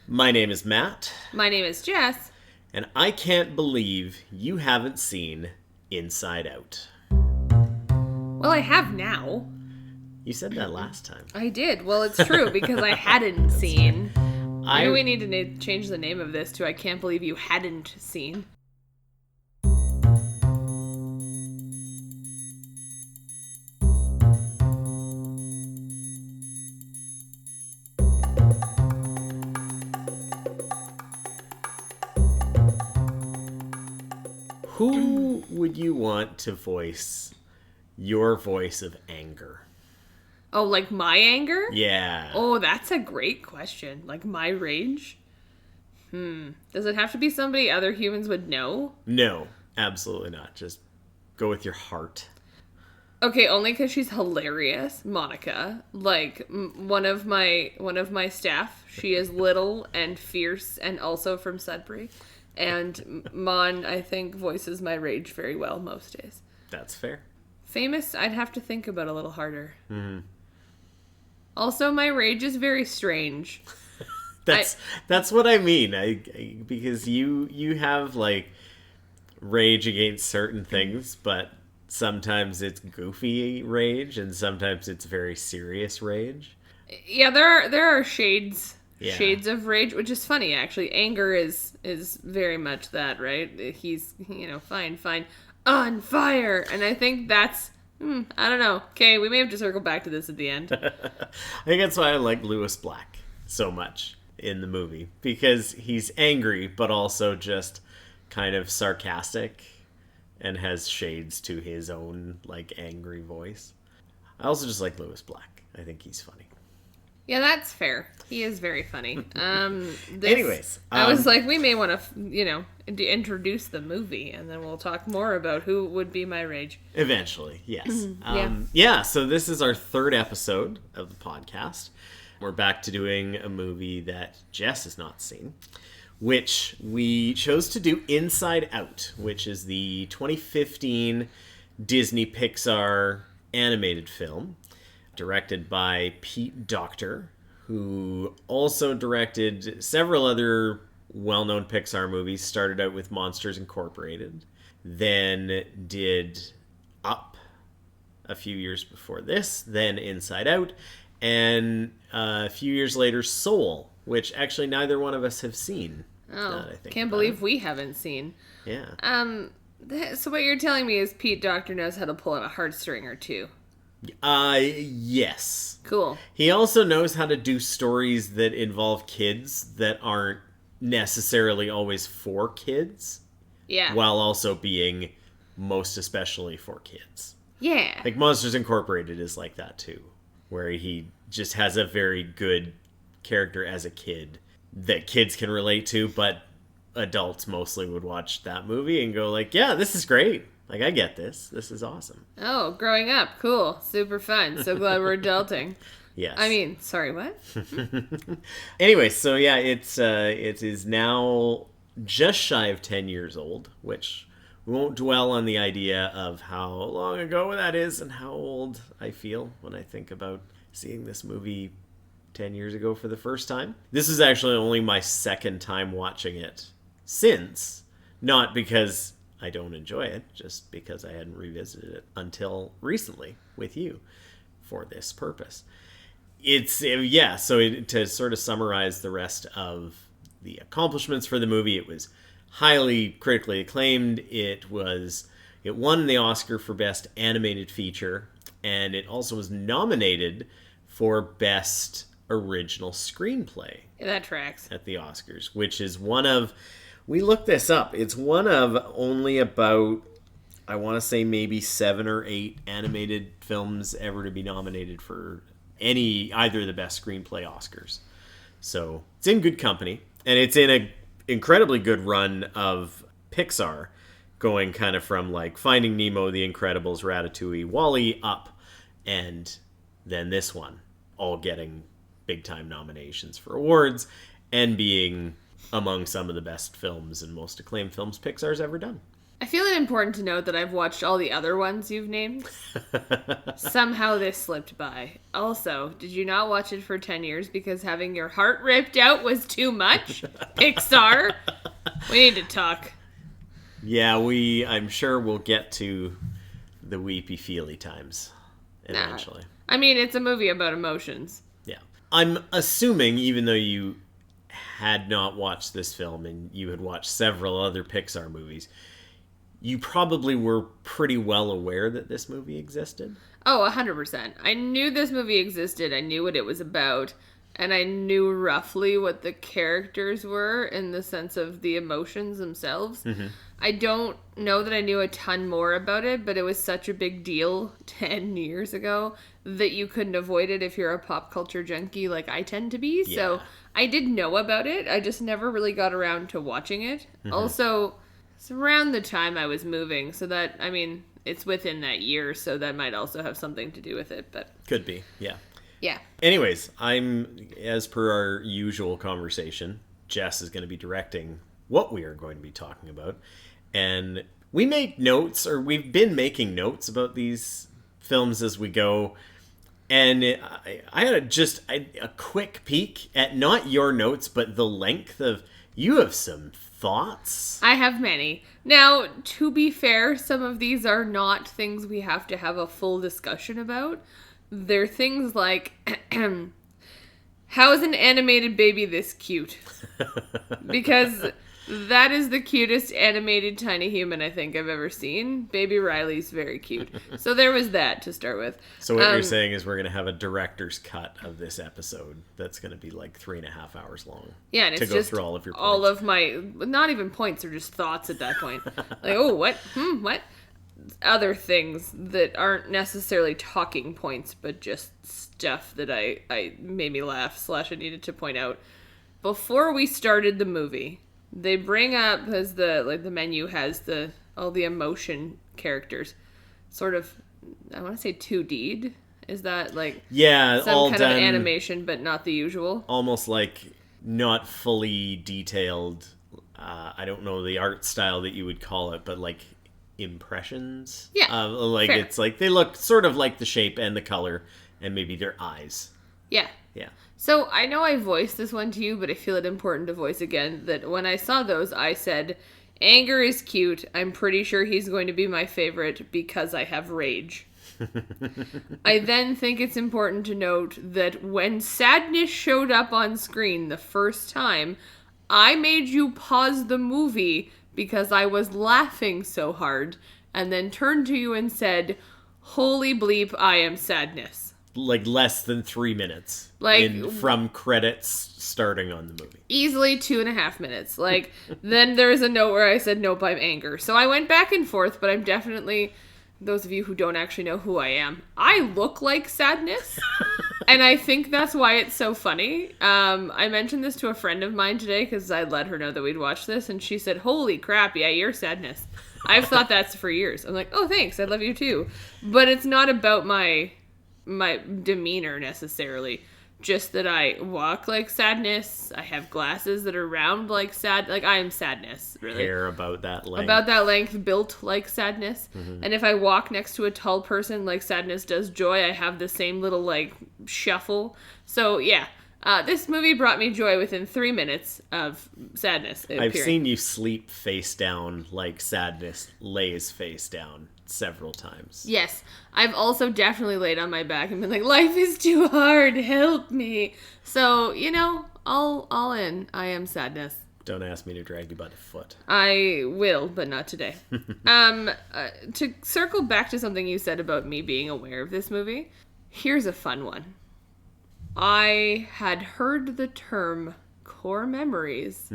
My name is Matt, My name is Jess. and I can't believe you haven't seen Inside Out. Well, I have now. You said that last time. I did. Well, it's true because I hadn't seen. Maybe we I need to change the name of this to I can't believe you hadn't seen. Who would you want to voice your voice of anger? Oh, like my anger? Yeah. Oh, that's a great question. Like my rage? Does it have to be somebody other humans would know? No, absolutely not. Just go with your heart. Okay, only because she's hilarious, Monica. Like one of my staff. She is little and fierce, and also from Sudbury. And Mon, I think, voices my rage very well most days. That's fair. Famous, I'd have to think about a little harder. Also, my rage is very strange. That's what I mean. Because you have like rage against certain things, but sometimes it's goofy rage and sometimes it's very serious rage. Yeah, there are shades Yeah. shades of rage, which is funny actually. Anger is very much that, right? He's fine, on fire, and I think that's I don't know. Okay, we may have to circle back to this at the end. I think that's why I like Lewis Black so much in the movie, because he's angry but also just kind of sarcastic and has shades to his own like angry voice. I also just like Lewis Black. I think he's funny. Yeah, that's fair. He is very funny. Anyways, I was like, we may want to, introduce the movie, and then we'll talk more about who would be my rage. Eventually, yes. Yeah. So this is our third episode of the podcast. We're back to doing a movie that Jess has not seen, which we chose to do Inside Out, which is the 2015 Disney Pixar animated film, directed by Pete Docter, who also directed several other well-known Pixar movies. Started out with Monsters Incorporated, then did Up a few years before this, then Inside Out, and a few years later Soul, which actually neither one of us have seen. Oh, I think can't about believe it. we haven't seen. Yeah. So what you're telling me is Pete Docter knows how to pull on a heartstring or two. Yes. Cool. He also knows how to do stories that involve kids that aren't necessarily always for kids, Yeah. while also being most especially for kids. Yeah. Like Monsters Incorporated is like that too, where he just has a very good character as a kid that kids can relate to, but adults mostly would watch that movie and go like, yeah, this is great. Like, I get this. This is awesome. Oh, growing up. Cool. Super fun. So glad we're adulting. Yes. I mean, sorry, what? Anyway, so yeah, it is now just shy of 10 years old, which we won't dwell on the idea of how long ago that is and how old I feel when I think about seeing this movie 10 years ago for the first time. This is actually only my second time watching it since, not because I don't enjoy it, just because I hadn't revisited it until recently with you for this purpose. To sort of summarize the rest of the accomplishments for the movie, it was highly critically acclaimed. It won the Oscar for Best Animated Feature, and it also was nominated for Best Original Screenplay That tracks. at the Oscars, which is we looked this up. It's one of only about, I want to say maybe 7 or 8 animated films ever to be nominated for either of the best screenplay Oscars. So it's in good company, and it's in an incredibly good run of Pixar, going kind of from like Finding Nemo, The Incredibles, Ratatouille, WALL-E, Up, and then this one, all getting big time nominations for awards and being among some of the best films and most acclaimed films Pixar's ever done. I feel it important to note that I've watched all the other ones you've named. Somehow this slipped by. Also, did you not watch it for 10 years because having your heart ripped out was too much? Pixar? We need to talk. Yeah, I'm sure we'll get to the weepy feely times eventually. I mean, it's a movie about emotions. Yeah. I'm assuming, even though you had not watched this film and you had watched several other Pixar movies, you probably were pretty well aware that this movie existed. Oh, 100%. I knew this movie existed. I knew what it was about. And I knew roughly what the characters were in the sense of the emotions themselves. Mm-hmm. I don't know that I knew a ton more about it, but it was such a big deal 10 years ago that you couldn't avoid it if you're a pop culture junkie like I tend to be. Yeah. So I did know about it. I just never really got around to watching it. Mm-hmm. Also, it's around the time I was moving, so that, I mean, it's within that year, so that might also have something to do with it, but... Could be, yeah. Yeah. Anyways, as per our usual conversation, Jess is going to be directing what we are going to be talking about, and we make notes, or we've been making notes about these films as we go, and I had a quick peek at not your notes, but the length of... You have some thoughts? I have many. Now, to be fair, some of these are not things we have to have a full discussion about. They're things like, how is an animated baby this cute? Because that is the cutest animated tiny human I think I've ever seen. Baby Riley's very cute. So there was that to start with. So what you're saying is we're going to have a director's cut of this episode that's going to be like 3.5 hours long. Yeah, and it's to go just through all of your points. All of my, not even points, are just thoughts at that point. Like, oh, what? What? Other things that aren't necessarily talking points, but just stuff that I made me laugh / I needed to point out. Before we started the movie, they bring up, as the menu has all the emotion characters, sort of, I want to say 2D'd. Is that like some all kind done, of animation, but not the usual? Almost like not fully detailed. I don't know the art style that you would call it, but like impressions. Yeah, fair. It's like they look sort of like the shape and the color and maybe their eyes. Yeah. Yeah. So I know I voiced this one to you, but I feel it important to voice again that when I saw those, I said, anger is cute. I'm pretty sure he's going to be my favorite because I have rage. I then think it's important to note that when sadness showed up on screen the first time, I made you pause the movie because I was laughing so hard, and then turned to you and said, holy bleep, I am sadness. Like less than 3 minutes from credits starting on the movie. Easily 2.5 minutes. Like, then there was a note where I said, nope, I'm anger. So I went back and forth, but I'm definitely, those of you who don't actually know who I am, I look like sadness. And I think that's why it's so funny. I mentioned this to a friend of mine today because I let her know that we'd watch this, and she said, holy crap, yeah, you're sadness. I've thought that's for years. I'm like, oh, thanks, I love you too. But it's not about my demeanor necessarily. Just that I walk like sadness. I have glasses that are round like like I am sadness, really. Hair about that length. About that length, built like sadness. Mm-hmm. And if I walk next to a tall person like sadness does joy, I have the same little like shuffle. So yeah, this movie brought me joy within 3 minutes of sadness appearing. I've seen you sleep face down like sadness lays face down several times. Yes. I've also definitely laid on my back and been like, life is too hard, help me. So, all in. I am sadness. Don't ask me to drag you by the foot. I will, but not today. To circle back to something you said about me being aware of this movie, here's a fun one. I had heard the term core memories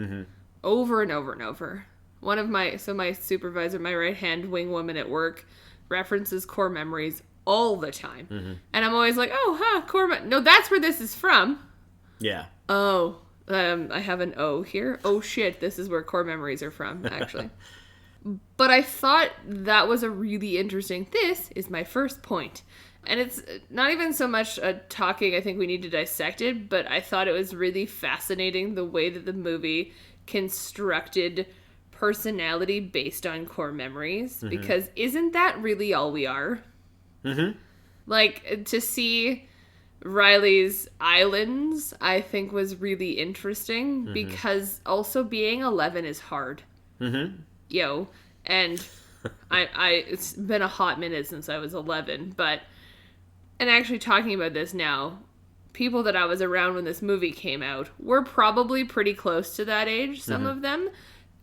over and over and over. One of my supervisor, my right-hand wing woman at work, references core memories all the time. Mm-hmm. And I'm always like, no, that's where this is from. Yeah. Oh, I have an O here. Oh shit, this is where core memories are from, actually. But I thought that was a really interesting, this is my first point. And it's not even so much talking, I think we need to dissect it, but I thought it was really fascinating the way that the movie constructed personality based on core memories, because isn't that really all we are? Mm-hmm. Like, to see Riley's islands, I think, was really interesting, because also being 11 is hard. Yo. And it's been a hot minute since I was 11, and actually talking about this now, people that I was around when this movie came out were probably pretty close to that age, some of them,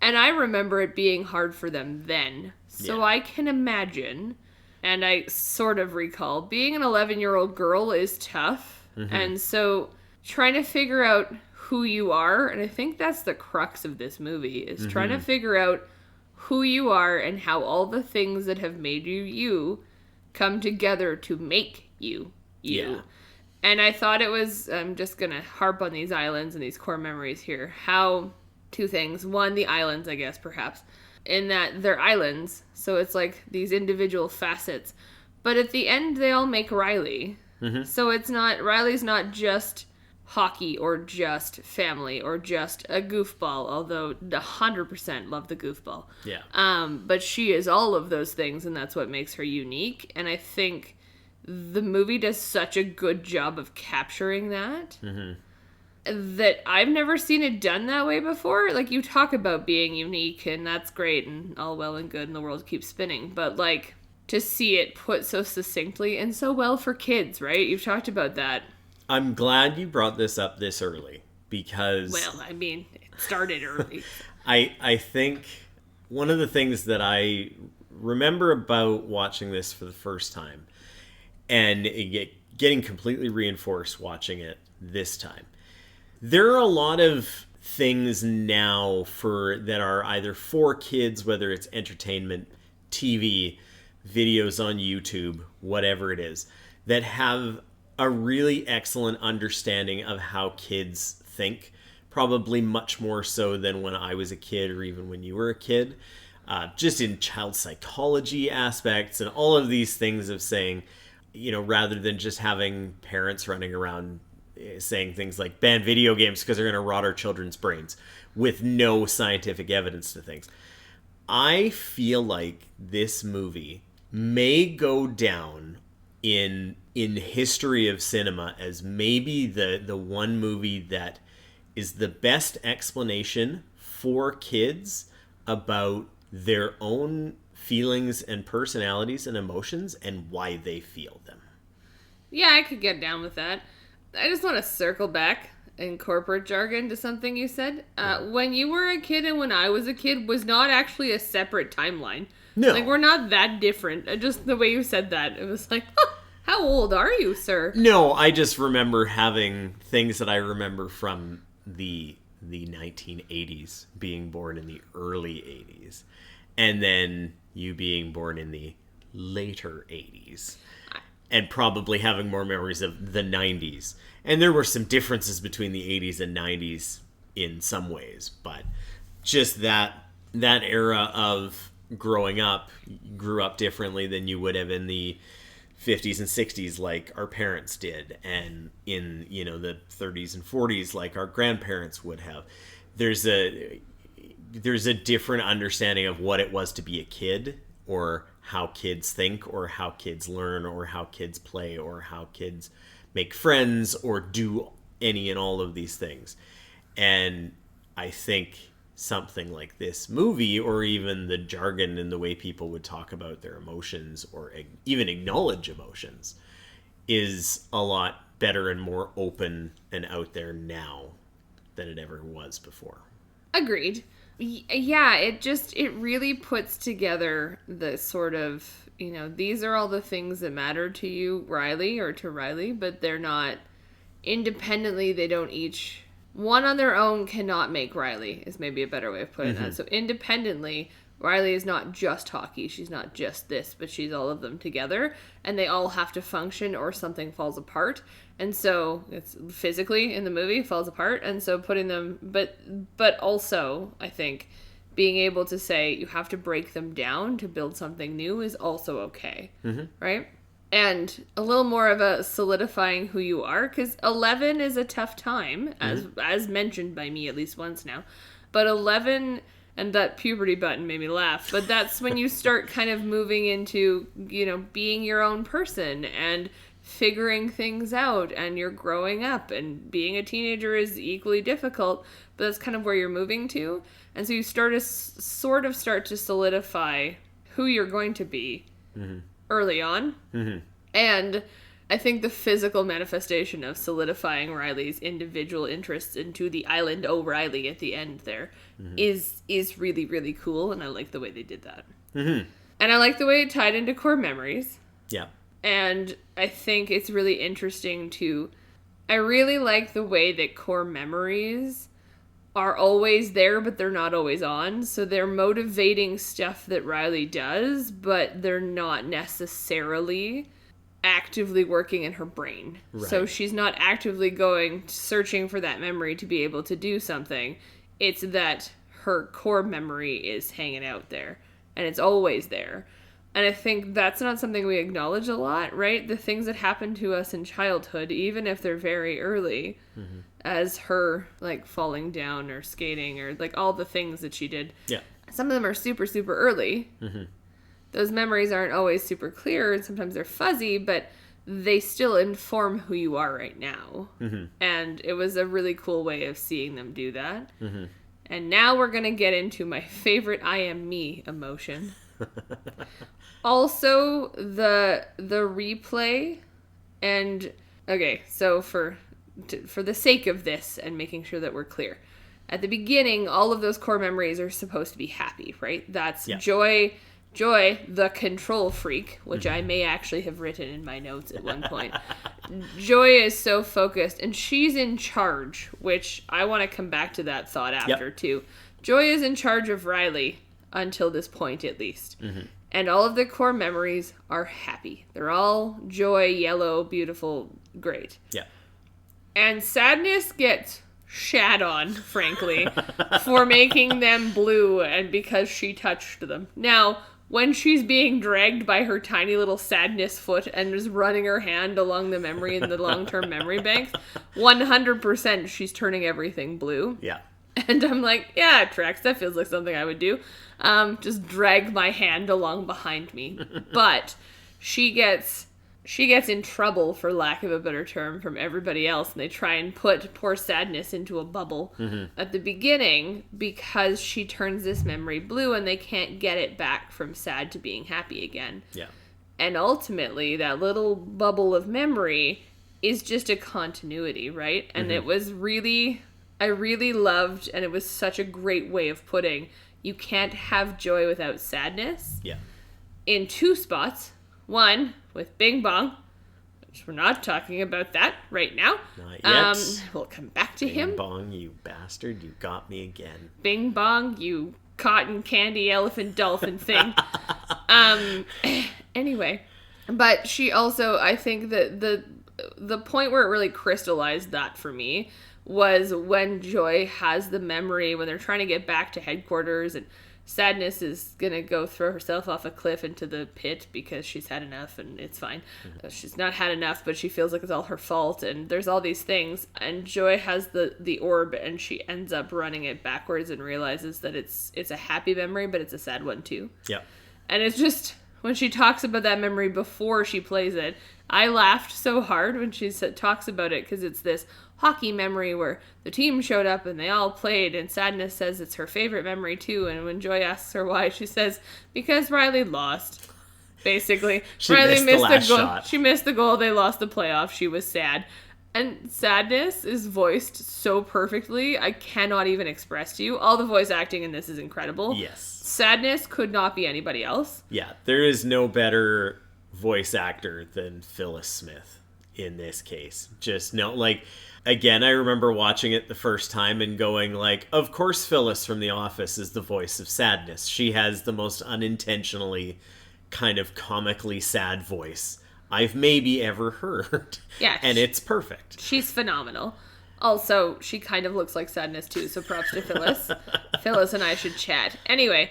and I remember it being hard for them then. So I can imagine, and I sort of recall, being an 11-year-old girl is tough, and so trying to figure out who you are, and I think that's the crux of this movie, is trying to figure out who you are and how all the things that have made you you come together to make you you. Yeah. And I thought it was, I'm just going to harp on these islands and these core memories here, how two things. One, the islands, I guess, perhaps, in that they're islands, so it's like these individual facets. But at the end, they all make Riley. So it's not, Riley's not just hockey or just family or just a goofball, although 100% love the goofball. Yeah. But she is all of those things, and that's what makes her unique. And I think the movie does such a good job of capturing that, that I've never seen it done that way before. Like, you talk about being unique, and that's great, and all well and good, and the world keeps spinning. But, like, to see it put so succinctly and so well for kids, right? You've talked about that. I'm glad you brought this up this early, because... Well, I mean, it started early. I think one of the things that I remember about watching this for the first time, and getting completely reinforced watching it this time, there are a lot of things now that are either for kids, whether it's entertainment, TV, videos on YouTube, whatever it is, that have a really excellent understanding of how kids think, probably much more so than when I was a kid or even when you were a kid, just in child psychology aspects and all of these things of saying, rather than just having parents running around saying things like ban video games because they're going to rot our children's brains with no scientific evidence to things. I feel like this movie may go down in history of cinema as maybe the one movie that is the best explanation for kids about their own feelings and personalities and emotions and why they feel them. Yeah, I could get down with that. I just want to circle back in corporate jargon to something you said. When you were a kid and when I was a kid was not actually a separate timeline. No. Like, we're not that different. Just the way you said that, it was like, how old are you, sir? No, I just remember having things that I remember from the 1980s, being born in the early 80s, and then you being born in the later 80s, and probably having more memories of the 90s. And there were some differences between the 80s and 90s in some ways, but just that era of growing up, grew up differently than you would have in the 50s and 60s like our parents did, and in the 30s and 40s like our grandparents would have. There's a different understanding of what it was to be a kid, or how kids think, or how kids learn, or how kids play, or how kids make friends, or do any and all of these things. And I think something like this movie, or even the jargon and the way people would talk about their emotions or even acknowledge emotions, is a lot better and more open and out there now than it ever was before. Agreed. Yeah, it really puts together the sort of, these are all the things that matter to you, Riley, or to Riley, but they're not independently, they don't each... One on their own cannot make Riley, is maybe a better way of putting that. So independently, Riley is not just hockey. She's not just this, but she's all of them together. And they all have to function or something falls apart. And so it's physically in the movie falls apart. And so putting them, but also, I think, being able to say you have to break them down to build something new is also okay. Right? And a little more of a solidifying who you are, because 11 is a tough time, as mentioned by me at least once now. But 11 And that puberty button made me laugh. But that's when you start kind of moving into, being your own person and figuring things out, and you're growing up, and being a teenager is equally difficult, but that's kind of where you're moving to. And so you start to solidify who you're going to be early on. Mm-hmm. And I think the physical manifestation of solidifying Riley's individual interests into the Island O'Reilly at the end there is really, really cool, and I like the way they did that. Mm-hmm. And I like the way it tied into core memories. Yeah. And I think it's really interesting I really like the way that core memories are always there, but they're not always on. So they're motivating stuff that Riley does, but they're not necessarily actively working in her brain. Right. So she's not actively searching for that memory to be able to do something. It's that her core memory is hanging out there, and it's always there. And I think that's not something we acknowledge a lot, right? The things that happen to us in childhood, even if they're very early, as her, like, falling down or skating or, like, all the things that she did. Yeah. Some of them are super, super early. Mm-hmm. Those memories aren't always super clear, and sometimes they're fuzzy, but they still inform who you are right now. Mm-hmm. And it was a really cool way of seeing them do that. Mm-hmm. And now we're going to get into my favorite I am me emotion. Also, the replay, and okay, so for the sake of this and making sure that we're clear, at the beginning, all of those core memories are supposed to be happy, right? That's Joy, the control freak, which I may actually have written in my notes at one point. Joy is so focused, and she's in charge, which I want to come back to that thought after, too. Joy is in charge of Riley, until this point at least. Mm-hmm. And all of the core memories are happy. They're all joy, yellow, beautiful, great. Yeah. And sadness gets shat on, frankly, for making them blue and because she touched them. Now, when she's being dragged by her tiny little sadness foot and is running her hand along the memory in the long-term memory banks, 100% she's turning everything blue. Yeah. And I'm like, yeah, it tracks. That feels like something I would do. Just drag my hand along behind me. But she gets in trouble, for lack of a better term, from everybody else. And they try and put poor sadness into a bubble at the beginning because she turns this memory blue and they can't get it back from sad to being happy again. Yeah. And ultimately, that little bubble of memory is just a continuity, right? And it was really... I really loved, and it was such a great way of putting, you can't have joy without sadness. Yeah. In two spots. One, with Bing Bong, which we're not talking about that right now. Not yet. We'll come back to him. Bing Bong, you bastard, you got me again. Bing Bong, you cotton candy elephant dolphin thing. Anyway. But she also, I think that the point where it really crystallized that for me was when Joy has the memory, when they're trying to get back to headquarters, and Sadness is going to go throw herself off a cliff into the pit because she's had enough, and it's fine. Mm-hmm. She's not had enough, but she feels like it's all her fault, and there's all these things, and Joy has the orb, and she ends up running it backwards and realizes that it's a happy memory, but it's a sad one too. Yeah. And it's just, when she talks about that memory before she plays it, I laughed so hard when she talks about it, because it's this hockey memory where the team showed up and they all played, and Sadness says it's her favorite memory too, and when Joy asks her why, she says, because Riley lost. Basically. Riley missed the goal. Shot. She missed the goal, they lost the playoff, she was sad. And Sadness is voiced so perfectly, I cannot even express to you. All the voice acting in this is incredible. Yes. Sadness could not be anybody else. Yeah, there is no better voice actor than Phyllis Smith in this case. Just no, like, again, I remember watching it the first time and going like, of course Phyllis from The Office is the voice of Sadness. She has the most unintentionally kind of comically sad voice I've maybe ever heard. Yeah. And it's perfect. She's phenomenal. Also, she kind of looks like Sadness too, so props to Phyllis. Phyllis and I should chat. Anyway,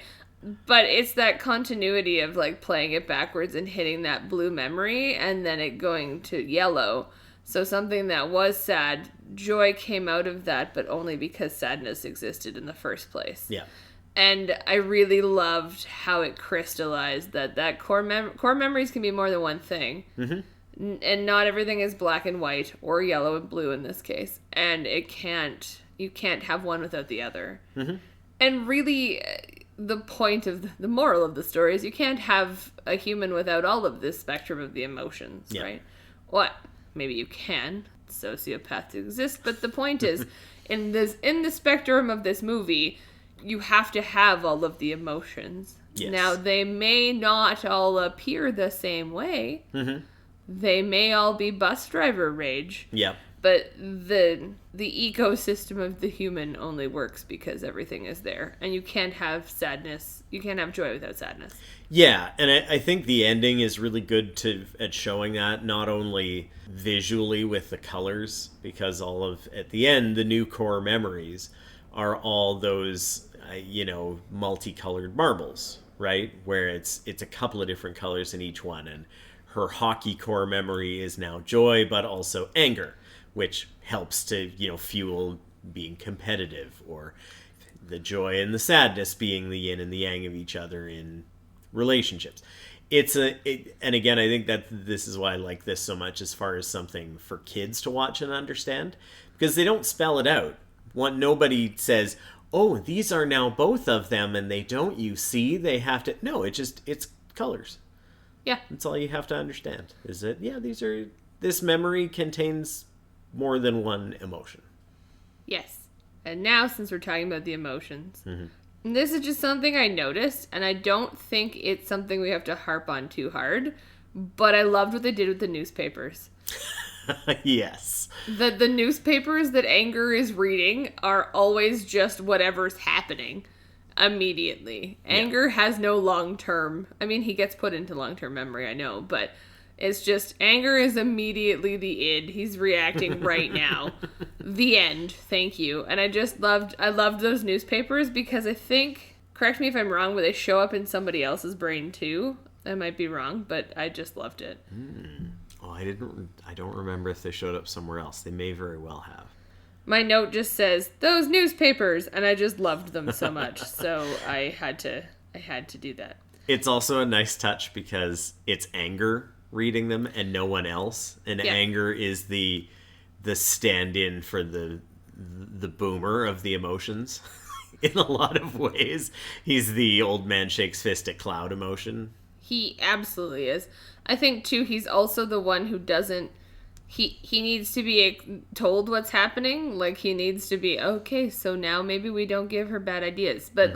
but it's that continuity of like playing it backwards and hitting that blue memory and then it going to yellow. So something that was sad, joy came out of that, but only because sadness existed in the first place. Yeah. And I really loved how it crystallized that core memories can be more than one thing. Mm-hmm. And not everything is black and white or yellow and blue in this case. And you can't have one without the other. Mm-hmm. And really, the point of the moral of the story is you can't have a human without all of this spectrum of the emotions, right? What? Maybe you can. Sociopaths exist, but the point is, in the spectrum of this movie, you have to have all of the emotions. Yes. Now, they may not all appear the same way. Mm-hmm. They may all be bus driver rage. Yeah. But the ecosystem of the human only works because everything is there. And you can't have sadness. You can't have joy without sadness. Yeah, and I think the ending is really good at showing that, not only visually with the colors, because at the end, the new core memories are all those, multicolored marbles, right? Where it's a couple of different colors in each one. And her hockey core memory is now joy, but also anger, which helps to, fuel being competitive, or the joy and the sadness being the yin and the yang of each other in relationships. And again, I think that this is why I like this so much as far as something for kids to watch and understand, because they don't spell it out. Nobody says, oh, these are now both of them, and they don't, you see, they have to. No, it's colors. Yeah. That's all you have to understand. Is that, this memory contains more than one emotion. Yes. And now, since we're talking about the emotions, this is just something I noticed, and I don't think it's something we have to harp on too hard, but I loved what they did with the newspapers. Yes. The newspapers that Anger is reading are always just whatever's happening immediately. Yeah. Anger has no long-term... I mean, he gets put into long-term memory, I know, but it's just Anger is immediately the id. He's reacting right now. The end. Thank you. And I loved those newspapers because I think, correct me if I'm wrong, but they show up in somebody else's brain too. I might be wrong, but I just loved it. Oh, I don't remember if they showed up somewhere else. They may very well have. My note just says, those newspapers, and I just loved them so much. So I had to do that. It's also a nice touch because it's Anger reading them and no one else. And Anger is the stand-in for the boomer of the emotions. In a lot of ways, he's the old man shakes fist at cloud emotion. He absolutely is. I think, too, he's also the one who doesn't... He needs to be told what's happening. Like, he needs to be, okay, so now maybe we don't give her bad ideas. But,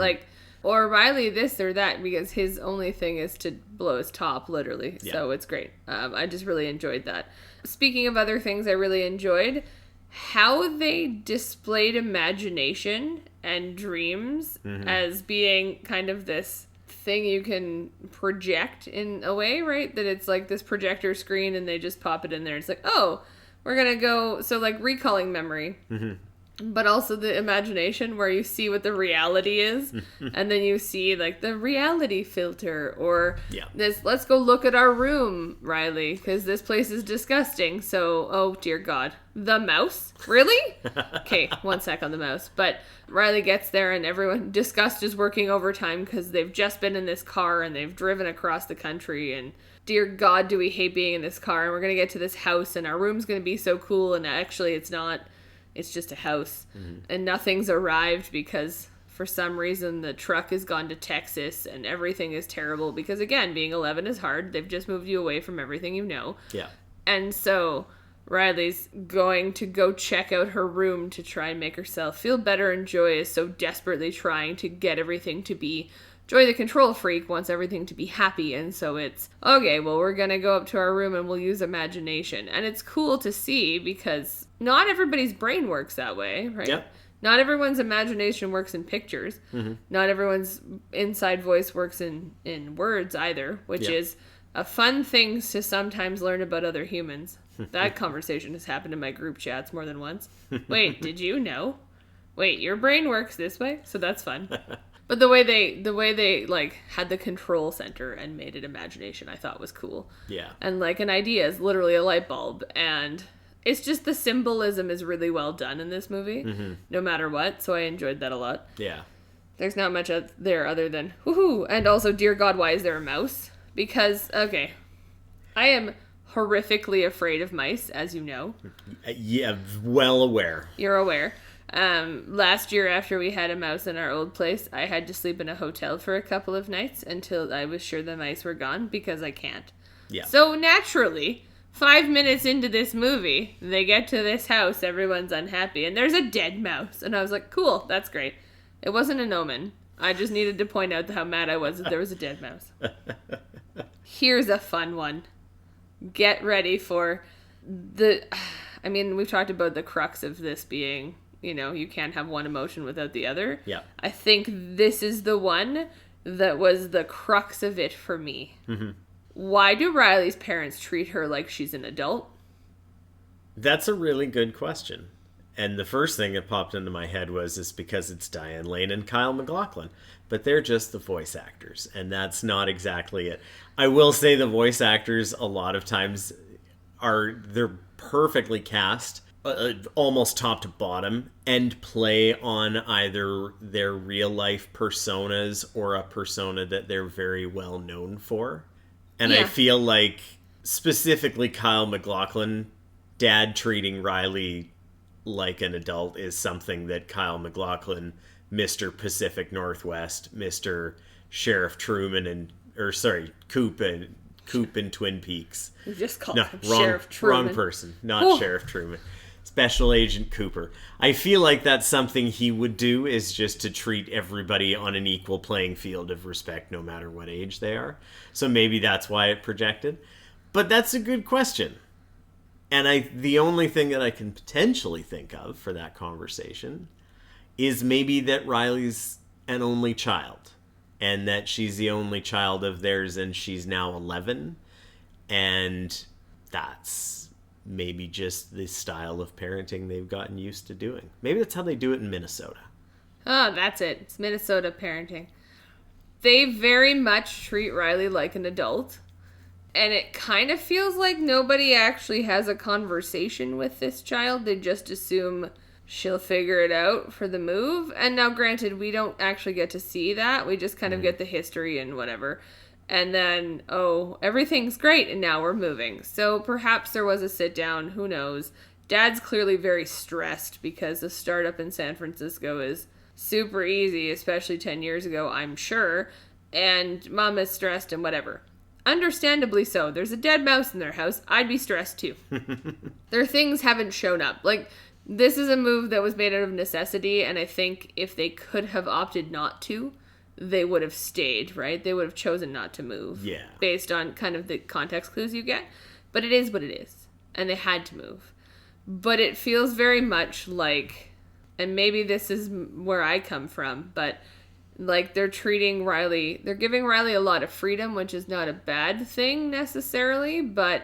or Riley this or that, because his only thing is to blow his top, literally. Yeah. So it's great. I just really enjoyed that. Speaking of other things I really enjoyed, how they displayed imagination and dreams as being kind of this thing you can project in a way, right? That it's like this projector screen and they just pop it in there. It's like, oh, we're going to go... So like recalling memory. But also the imagination where you see what the reality is. And then you see like the reality filter or this, let's go look at our room, Riley, because this place is disgusting. So, oh dear God. The mouse? Really? Okay, 1 sec on the mouse. But Riley gets there and everyone, disgust is working overtime because they've just been in this car and they've driven across the country and dear God, do we hate being in this car, and we're going to get to this house and our room's going to be so cool, and actually it's not. It's just a house. And nothing's arrived because for some reason the truck has gone to Texas and everything is terrible because, again, being 11 is hard. They've just moved you away from everything you know. Yeah. And so Riley's going to go check out her room to try and make herself feel better, and Joy is so desperately trying to get everything to be... Joy, the control freak, wants everything to be happy, and so it's, okay, well, we're gonna go up to our room and we'll use imagination. And it's cool to see because not everybody's brain works that way, right? Yep. Not everyone's imagination works in pictures. Not everyone's inside voice works in words either, which is a fun thing to sometimes learn about other humans. That conversation has happened in my group chats more than once. Wait, did you know? Wait, your brain works this way? So that's fun. But the way they like had the control center and made it imagination, I thought was cool. Yeah. And like an idea is literally a light bulb, and it's just the symbolism is really well done in this movie, no matter what. So I enjoyed that a lot. Yeah. There's not much out there other than woohoo. And also, dear God, why is there a mouse? Because, okay, I am horrifically afraid of mice, as you know. Yeah, well aware. You're aware. Last year, after we had a mouse in our old place, I had to sleep in a hotel for a couple of nights until I was sure the mice were gone, because I can't. Yeah. So naturally, 5 minutes into this movie, they get to this house, everyone's unhappy, and there's a dead mouse. And I was like, cool, that's great. It wasn't an omen. I just needed to point out how mad I was that there was a dead mouse. Here's a fun one. Get ready for we've talked about the crux of this being, you can't have one emotion without the other. Yeah. I think this is the one that was the crux of it for me. Mm-hmm. Why do Riley's parents treat her like she's an adult? That's a really good question. And the first thing that popped into my head was it's because it's Diane Lane and Kyle MacLachlan. But they're just the voice actors, and that's not exactly it. I will say the voice actors a lot of times they're perfectly cast, almost top to bottom, and play on either their real life personas or a persona that they're very well known for. And I feel like specifically Kyle MacLachlan, dad treating Riley like an adult is something that Kyle MacLachlan, Mr. Pacific Northwest, Mr. Sheriff Truman, Coop in Twin Peaks. You just called him wrong, Sheriff Truman. Wrong person, not Sheriff Truman. Special Agent Cooper. I feel like that's something he would do, is just to treat everybody on an equal playing field of respect no matter what age they are. So maybe that's why it projected. But that's a good question. And the only thing that I can potentially think of for that conversation is maybe that Riley's an only child, and that she's the only child of theirs, and she's now 11, and that's maybe just the style of parenting they've gotten used to doing. Maybe that's how they do it in Minnesota. Oh, that's it. It's Minnesota parenting. They very much treat Riley like an adult. And it kind of feels like nobody actually has a conversation with this child. They just assume she'll figure it out for the move. And now, granted, we don't actually get to see that. We just kind of get the history and whatever. And then, everything's great, and now we're moving. So perhaps there was a sit down. Who knows? Dad's clearly very stressed because the startup in San Francisco is super easy, especially 10 years ago, I'm sure. And Mom is stressed and whatever. Understandably so. There's a dead mouse in their house. I'd be stressed too. Their things haven't shown up. Like, this is a move that was made out of necessity, and I think if they could have opted not to, they would have stayed, right? They would have chosen not to move. Yeah. Based on kind of the context clues you get. But it is what it is. And they had to move. But it feels very much like, and maybe this is where I come from, but like they're giving Riley a lot of freedom, which is not a bad thing necessarily, but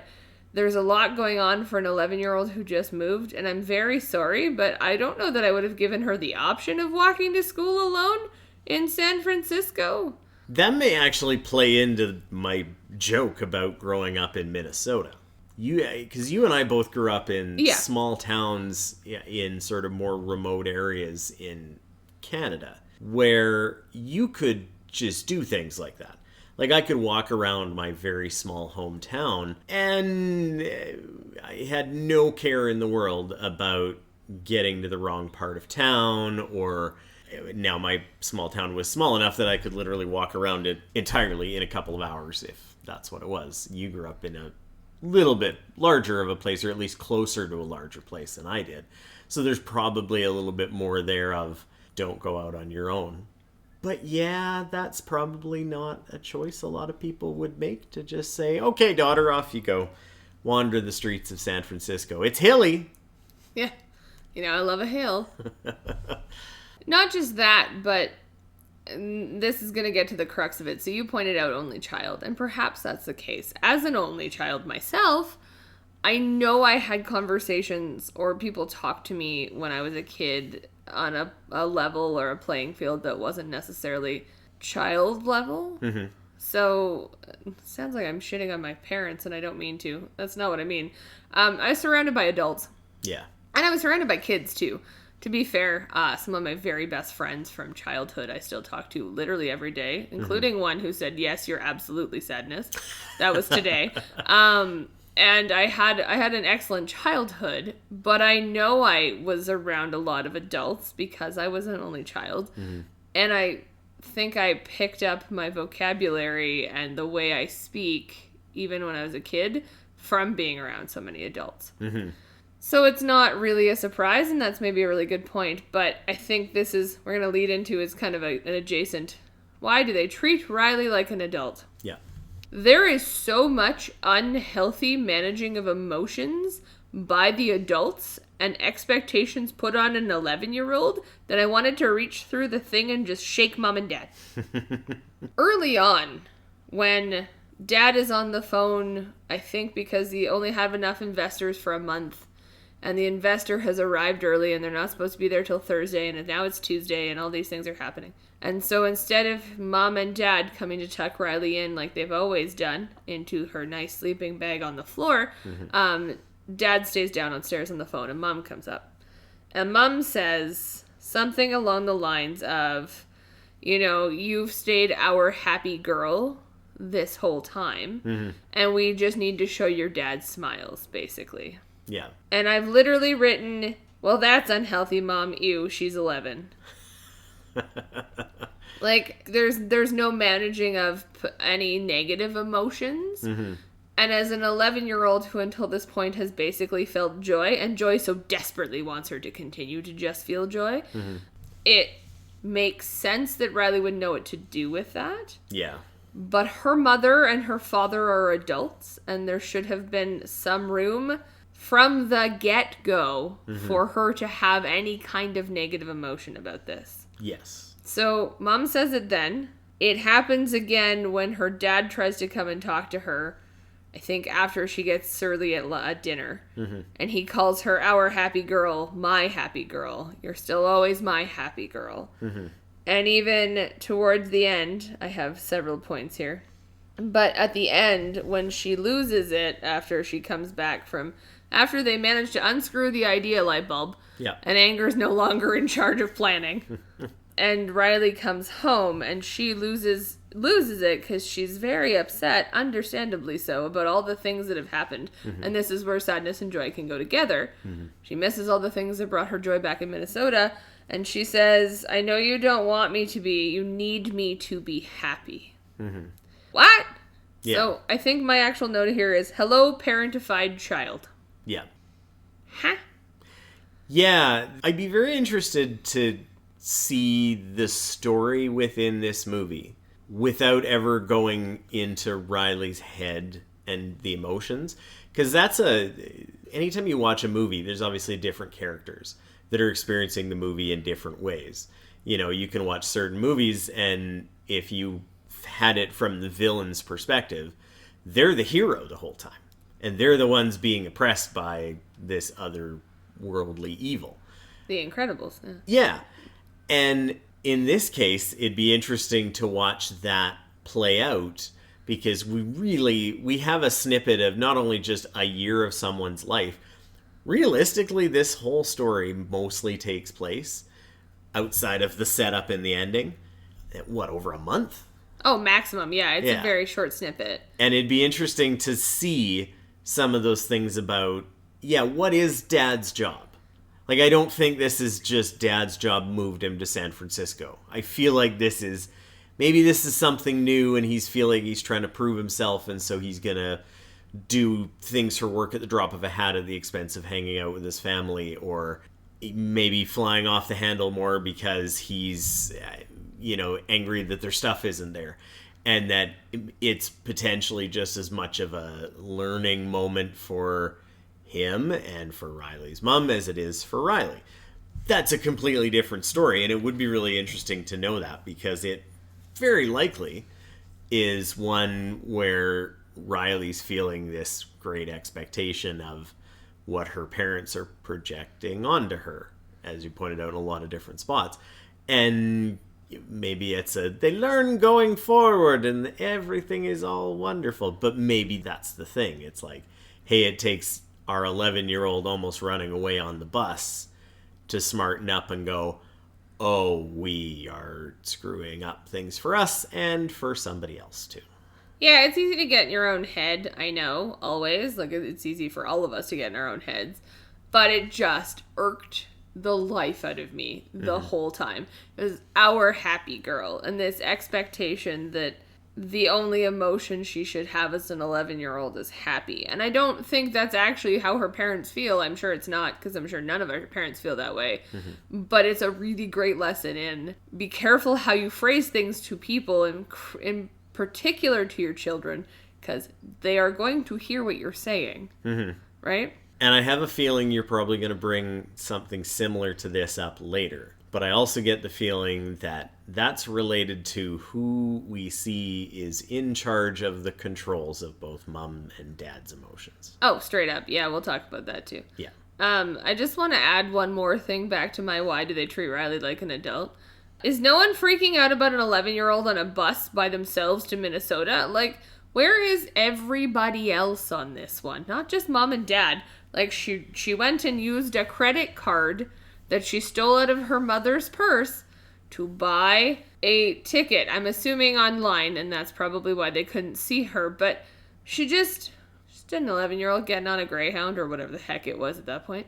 there's a lot going on for an 11-year-old who just moved, and I'm very sorry, but I don't know that I would have given her the option of walking to school alone in San Francisco. That may actually play into my joke about growing up in Minnesota. Because you and I both grew up in small towns in sort of more remote areas in Canada, where you could just do things like that. Like, I could walk around my very small hometown, and I had no care in the world about getting to the wrong part of town, or now my small town was small enough that I could literally walk around it entirely in a couple of hours, if that's what it was. You grew up in a little bit larger of a place, or at least closer to a larger place than I did. So there's probably a little bit more there of don't go out on your own. But yeah, that's probably not a choice a lot of people would make, to just say, okay, daughter, off you go. Wander the streets of San Francisco. It's hilly. Yeah. I love a hill. Not just that, but this is going to get to the crux of it. So you pointed out only child, and perhaps that's the case. As an only child myself, I know I had conversations or people talk to me when I was a kid on a level or a playing field that wasn't necessarily child level. Mm-hmm. So it sounds like I'm shitting on my parents, and I don't mean to. That's not what I mean. I was surrounded by adults. Yeah. And I was surrounded by kids too. To be fair, some of my very best friends from childhood I still talk to literally every day, including one who said, yes, you're absolutely sadness. That was today. And I had an excellent childhood, but I know I was around a lot of adults because I was an only child. And I think I picked up my vocabulary and the way I speak, even when I was a kid, from being around so many adults. So it's not really a surprise, and that's maybe a really good point. But I think we're going to lead into is kind of an adjacent. Why do they treat Riley like an adult? Yeah. There is so much unhealthy managing of emotions by the adults and expectations put on an 11-year-old that I wanted to reach through the thing and just shake mom and dad. Early on, when dad is on the phone, I think because he only have enough investors for a month, and the investor has arrived early and they're not supposed to be there till Thursday, and now it's Tuesday and all these things are happening. And so instead of mom and dad coming to tuck Riley in like they've always done into her nice sleeping bag on the floor, dad stays downstairs on the phone and mom comes up. And mom says something along the lines of, you've stayed our happy girl this whole time, and we just need to show your dad smiles, basically. Yeah. And I've literally written, well, that's unhealthy, mom. Ew, she's 11. Like, there's no managing of any negative emotions. And as an 11-year-old who until this point has basically felt joy, and joy so desperately wants her to continue to just feel joy, it makes sense that Riley would know what to do with that. Yeah. But her mother and her father are adults, and there should have been some room from the get-go for her to have any kind of negative emotion about this. Yes. So mom says it then. It happens again when her dad tries to come and talk to her, I think after she gets surly at dinner. And he calls her our happy girl, my happy girl. You're still always my happy girl. And even towards the end, I have several points here. But at the end, when she loses it after she comes back after they manage to unscrew the idea light bulb, and Anger's no longer in charge of planning, and Riley comes home, and she loses it because she's very upset, understandably so, about all the things that have happened. And this is where sadness and joy can go together. She misses all the things that brought her joy back in Minnesota, and she says, I know you don't want me to be, you need me to be happy. What? Yeah. So I think my actual note here is, hello, parentified child. Yeah. Huh? Yeah, I'd be very interested to see the story within this movie without ever going into Riley's head and the emotions. Because anytime you watch a movie, there's obviously different characters that are experiencing the movie in different ways. You can watch certain movies, and if you had it from the villain's perspective, they're the hero the whole time. And they're the ones being oppressed by this otherworldly evil. The Incredibles. Yeah. And in this case, it'd be interesting to watch that play out, because we have a snippet of not only just a year of someone's life. Realistically, this whole story mostly takes place outside of the setup and the ending. Over a month? Oh, maximum. Yeah, it's a very short snippet. And it'd be interesting to see some of those things about, what is Dad's job? Like, I don't think this is just Dad's job moved him to San Francisco. I feel like maybe this is something new, and he's feeling he's trying to prove himself, and so he's gonna do things for work at the drop of a hat at the expense of hanging out with his family, or maybe flying off the handle more because he's, angry that their stuff isn't there. And that it's potentially just as much of a learning moment for him and for Riley's mom as it is for Riley. That's a completely different story, and it would be really interesting to know that, because it very likely is one where Riley's feeling this great expectation of what her parents are projecting onto her, as you pointed out in a lot of different spots. And maybe they learn going forward and everything is all wonderful, but maybe that's the thing. It's like, hey, it takes our 11-year-old almost running away on the bus to smarten up and go, oh, we are screwing up things for us and for somebody else too. Yeah, it's easy to get in your own head, I know, always. Like, it's easy for all of us to get in our own heads. But it just irked the life out of me the whole time. It was our happy girl, and this expectation that the only emotion she should have as an 11-year-old is happy. And I don't think that's actually how her parents feel. I'm sure it's not, because I'm sure none of her parents feel that way. But it's a really great lesson in be careful how you phrase things to people, and in particular to your children, because they are going to hear what you're saying. Right? And I have a feeling you're probably going to bring something similar to this up later. But I also get the feeling that that's related to who we see is in charge of the controls of both mom and dad's emotions. Oh, straight up. Yeah, we'll talk about that too. Yeah. I just want to add one more thing back to my why do they treat Riley like an adult. Is no one freaking out about an 11-year-old on a bus by themselves to Minnesota? Like, where is everybody else on this one? Not just mom and dad. Like, she went and used a credit card that she stole out of her mother's purse to buy a ticket. I'm assuming online, and that's probably why they couldn't see her. But she just an 11-year-old getting on a Greyhound or whatever the heck it was at that point.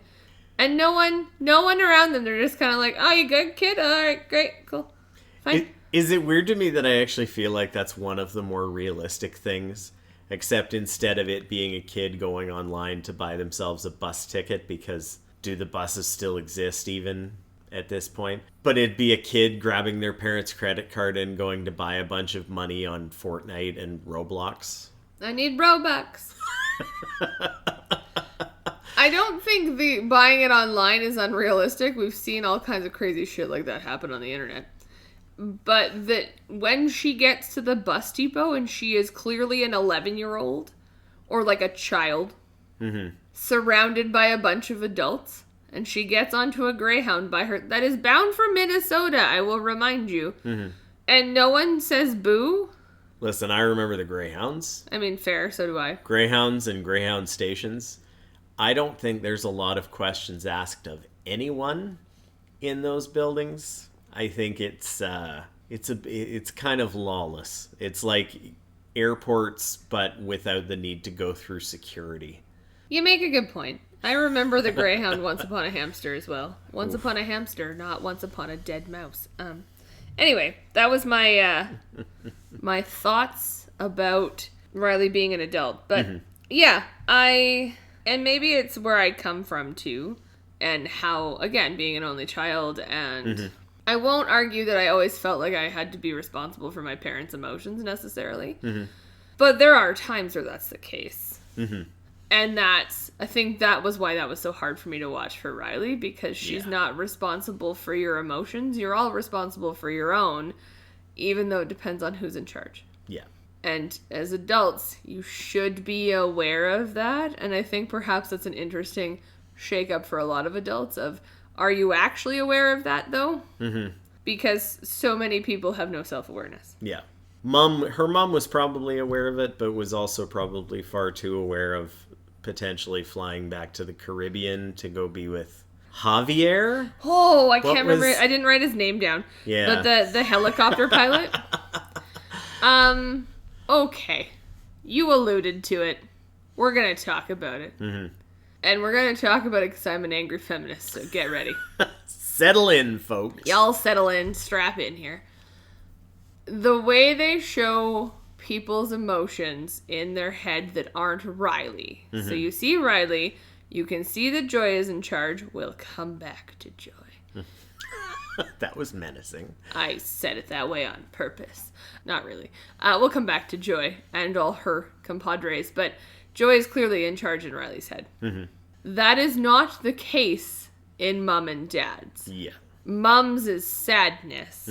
And no one around them. They're just kind of like, oh, you good, kid? All right, great, cool, fine. Is it weird to me that I actually feel like that's one of the more realistic things? Except instead of it being a kid going online to buy themselves a bus ticket, because do the buses still exist even at this point? But it'd be a kid grabbing their parents' credit card and going to buy a bunch of money on Fortnite and Roblox. I need Robux. I don't think the buying it online is unrealistic. We've seen all kinds of crazy shit like that happen on the internet. But that when she gets to the bus depot and she is clearly an 11-year-old or like a child surrounded by a bunch of adults, and she gets onto a Greyhound by her that is bound for Minnesota, I will remind you, and no one says boo. Listen, I remember the Greyhounds. I mean, fair, so do I. Greyhounds and Greyhound stations. I don't think there's a lot of questions asked of anyone in those buildings. I think it's kind of lawless. It's like airports, but without the need to go through security. You make a good point. I remember the Greyhound Once Upon a Hamster as well. Once upon a hamster, not once upon a dead mouse. Anyway, that was my my thoughts about Riley being an adult. But yeah, and maybe it's where I come from too, and how, again, being an only child, and I won't argue that I always felt like I had to be responsible for my parents' emotions necessarily. But there are times where that's the case. And I think that was why that was so hard for me to watch for Riley, because she's not responsible for your emotions. You're all responsible for your own, even though it depends on who's in charge. Yeah. And as adults, you should be aware of that. And I think perhaps that's an interesting shake-up for a lot of adults of, are you actually aware of that, though? Because so many people have no self-awareness. Yeah. Her mom was probably aware of it, but was also probably far too aware of potentially flying back to the Caribbean to go be with Javier. Oh, I can't remember. I didn't write his name down. Yeah. But the helicopter pilot. Okay. You alluded to it. We're going to talk about it. And we're going to talk about it because I'm an angry feminist, so get ready. Settle in, folks. Y'all settle in. Strap in here. The way they show people's emotions in their head that aren't Riley. So you see Riley, you can see that Joy is in charge. We'll come back to Joy. That was menacing. I said it that way on purpose. Not really. We'll come back to Joy and all her compadres, but Joy is clearly in charge in Riley's head. That is not the case in Mom and Dad's. Yeah. Mom's is sadness,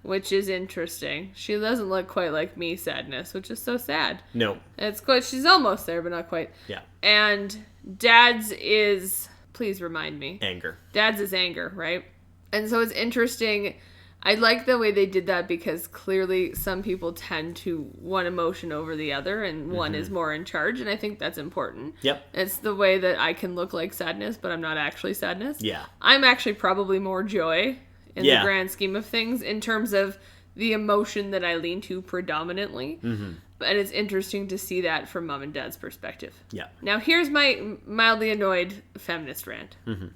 which is interesting. She doesn't look quite like me sadness, which is so sad. No. It's quite, she's almost there, but not quite. Yeah. And Dad's is, please remind me. Anger. Dad's is anger, right? And so it's interesting I like the way they did that because clearly some people tend to one emotion over the other and one is more in charge, and I think that's important. Yep. It's the way that I can look like sadness, but I'm not actually sadness. Yeah. I'm actually probably more joy in the grand scheme of things in terms of the emotion that I lean to predominantly. Mm-hmm. And it's interesting to see that from mom and dad's perspective. Yeah. Now here's my mildly annoyed feminist rant. Mm-hmm.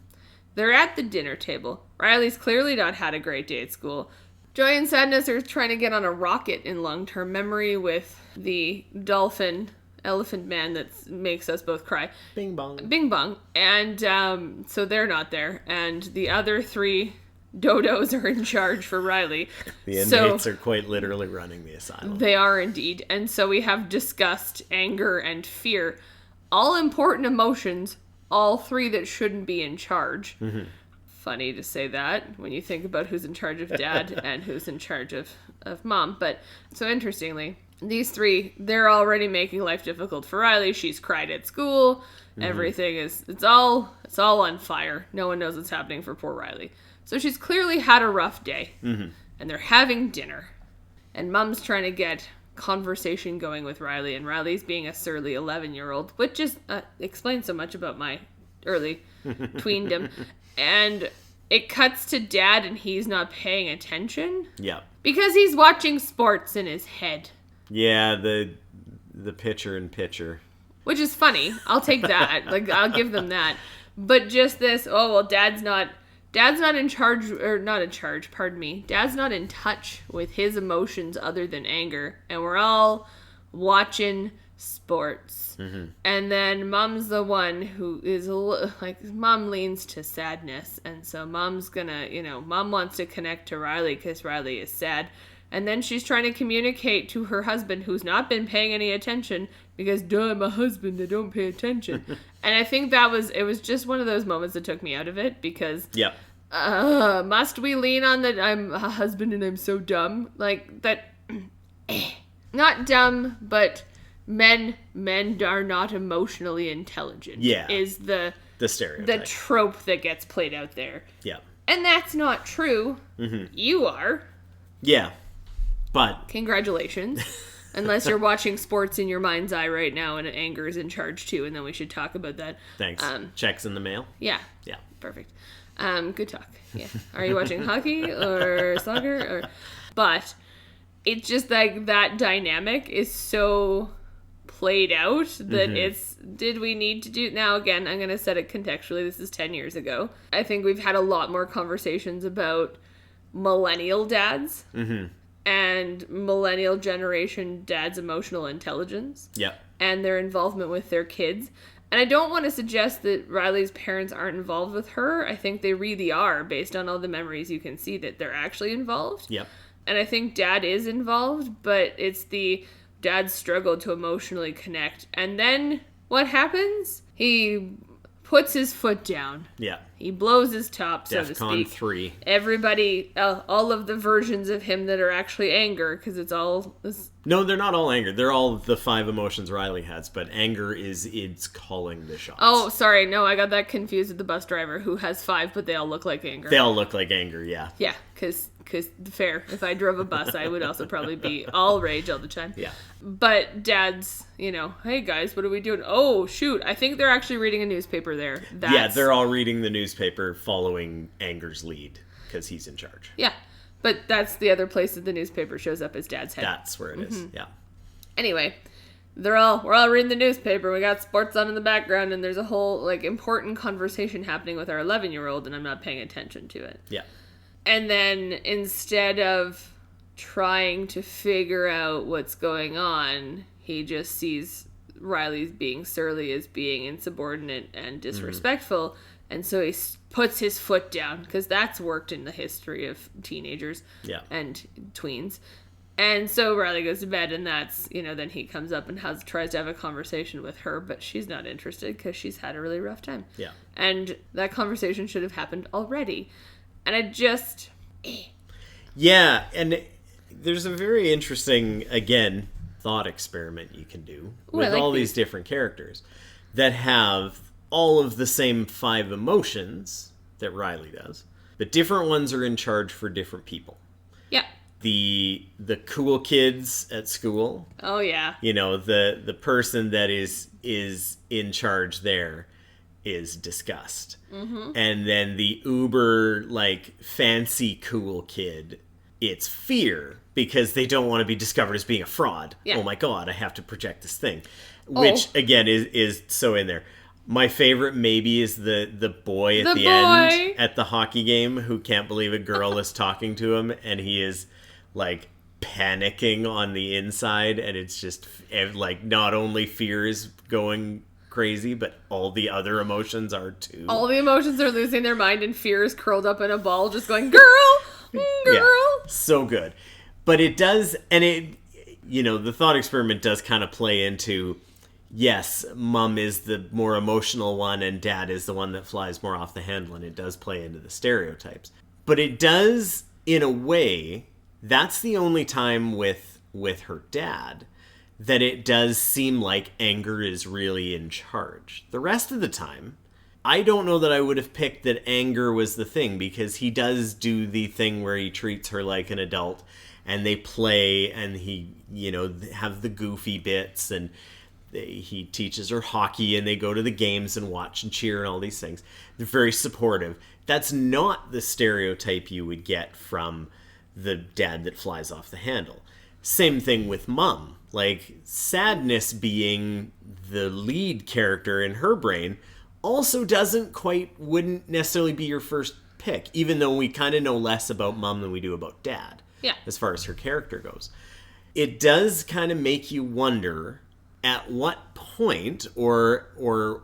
They're at the dinner table. Riley's clearly not had a great day at school. Joy and Sadness are trying to get on a rocket in long-term memory with the Dolphin elephant man that makes us both cry. Bing Bong. Bing Bong. And so they're not there. And the other 3 dodos are in charge for Riley. The inmates are quite literally running the asylum. They are indeed. And so we have disgust, anger, and fear. All important emotions. All 3 that shouldn't be in charge. Mm-hmm. Funny to say that when you think about who's in charge of dad and who's in charge of mom. But so interestingly, these 3, they're already making life difficult for Riley. She's cried at school. Mm-hmm. Everything it's all on fire. No one knows what's happening for poor Riley. So she's clearly had a rough day. Mm-hmm. And they're having dinner. And mom's trying to get conversation going with Riley, and Riley's being a surly 11-year-old, which just explains so much about my early tweendom. And it cuts to dad, and he's not paying attention. Yeah. Because he's watching sports in his head. Yeah, the pitcher in pitcher. Which is funny. I'll take that. I'll give them that. But just this, Dad's not in charge, or not in charge, pardon me. Dad's not in touch with his emotions other than anger. And we're all watching sports. Mm-hmm. And then mom's the one who is, mom leans to sadness. And so mom's gonna, mom wants to connect to Riley because Riley is sad. And then she's trying to communicate to her husband who's not been paying any attention because, duh, I'm a husband, I don't pay attention. And I think it was just one of those moments that took me out of it because, must we lean on that I'm a husband and I'm so dumb? Like, that, not dumb, but men are not emotionally intelligent. Yeah. Is the stereotype. The trope that gets played out there. Yeah. And that's not true. Mm-hmm. You are. Yeah. But congratulations. Unless you're watching sports in your mind's eye right now and anger is in charge too, and then we should talk about that. Thanks. Checks in the mail? Yeah. Yeah. Perfect. Good talk. Yeah. Are you watching hockey or soccer? But it's just like that dynamic is so played out that did we need to do... Now, again, I'm going to set it contextually. This is 10 years ago. I think we've had a lot more conversations about millennial dads. Mm-hmm. And millennial generation dads' emotional intelligence. Yeah. And their involvement with their kids. And I don't want to suggest that Riley's parents aren't involved with her. I think they really are, based on all the memories you can see that they're actually involved. Yep. And I think dad is involved, but it's the dad's struggle to emotionally connect. And then what happens? He puts his foot down. Yeah. He blows his top, so to speak. DEFCON 3. Everybody, all of the versions of him that are actually anger, because it's all... No, they're not all anger. They're all the 5 emotions Riley has, but anger it's calling the shots. Oh, sorry. No, I got that confused with the bus driver who has 5, but they all look like anger. They all look like anger, yeah. Yeah, because fair. If I drove a bus, I would also probably be all rage all the time. Yeah. But dad's, hey guys, what are we doing? Oh, shoot. I think they're actually reading a newspaper there. Yeah, they're all reading the newspaper following anger's lead because he's in charge. Yeah. But that's the other place that the newspaper shows up as dad's head. That's where it is, yeah. Anyway, we're all reading the newspaper. We got sports on in the background, and there's a whole, important conversation happening with our 11-year-old, and I'm not paying attention to it. Yeah. And then instead of trying to figure out what's going on, he just sees Riley being surly as being insubordinate and disrespectful, and so he puts his foot down, because that's worked in the history of teenagers and tweens. And so Riley goes to bed, and that's, then he comes up and tries to have a conversation with her, but she's not interested because she's had a really rough time. Yeah. And that conversation should have happened already. And I just... Yeah, and there's a very interesting, again, thought experiment you can do with all these different characters that have all of the same 5 emotions that Riley does, but different ones are in charge for different people. Yeah. The cool kids at school. Oh, yeah. You know, the person that is in charge there is disgust. Mm-hmm. And then the uber, like, fancy cool kid, it's fear, because they don't want to be discovered as being a fraud. Yeah. Oh my god, I have to project this thing. Which, again, is so in there. My favorite maybe is the boy at the end at the hockey game who can't believe a girl is talking to him, and he is, like, panicking on the inside, and it's just, like, not only fear is going crazy, but all the other emotions are too. All the emotions are losing their mind, and fear is curled up in a ball just going, girl! Girl! Yeah, so good. But it does, and it, you know, the thought experiment does kind of play into, yes, mom is the more emotional one and dad is the one that flies more off the handle, and it does play into the stereotypes. But it does, in a way, that's the only time with her dad that it does seem like anger is really in charge. The rest of the time, I don't know that I would have picked that anger was the thing, because he does do the thing where he treats her like an adult, and they play, and he, you know, have the goofy bits, and he teaches her hockey, and they go to the games and watch and cheer and all these things. They're very supportive. That's not the stereotype you would get from the dad that flies off the handle. Same thing with mom. Like, sadness being the lead character in her brain also wouldn't necessarily be your first pick, even though we kind of know less about mom than we do about dad. Yeah. As far as her character goes. It does kind of make you wonder at what point or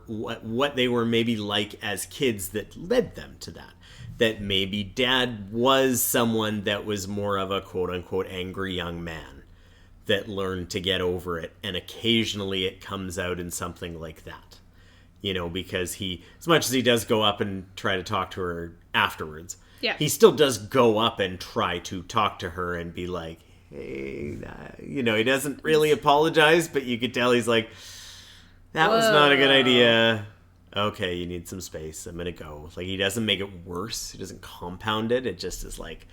what they were maybe like as kids that led them to that. That maybe dad was someone that was more of a quote-unquote angry young man that learned to get over it, and occasionally it comes out in something like that. You know, because he, as much as he does go up and try to talk to her afterwards, yeah, he still does go up and try to talk to her and be like, hey, you know, he doesn't really apologize, but you could tell he's like, that was not a good idea. Okay, you need some space. I'm gonna go. Like, he doesn't make it worse. He doesn't compound it. It just is like,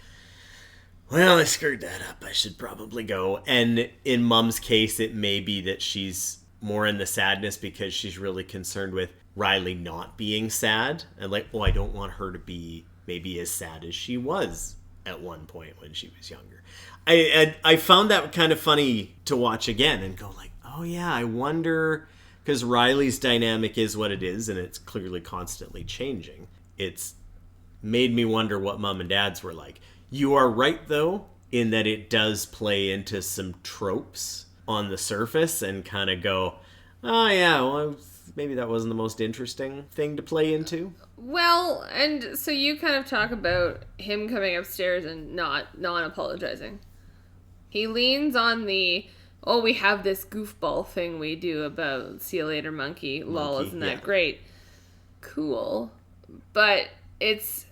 well, I screwed that up. I should probably go. And in mom's case, it may be that she's more in the sadness because she's really concerned with Riley not being sad. And like, oh, I don't want her to be maybe as sad as she was at one point when she was younger. I found that kind of funny to watch again and go like, oh yeah, I wonder, because Riley's dynamic is what it is, and it's clearly constantly changing. It's made me wonder what mom and dad's were like. You are right, though, in that it does play into some tropes on the surface and kind of go, oh yeah, well, maybe that wasn't the most interesting thing to play into. Well, and so you kind of talk about him coming upstairs and not apologizing. He leans on the, oh, we have this goofball thing we do about see you later, monkey. Lol, isn't that great? Cool. But it's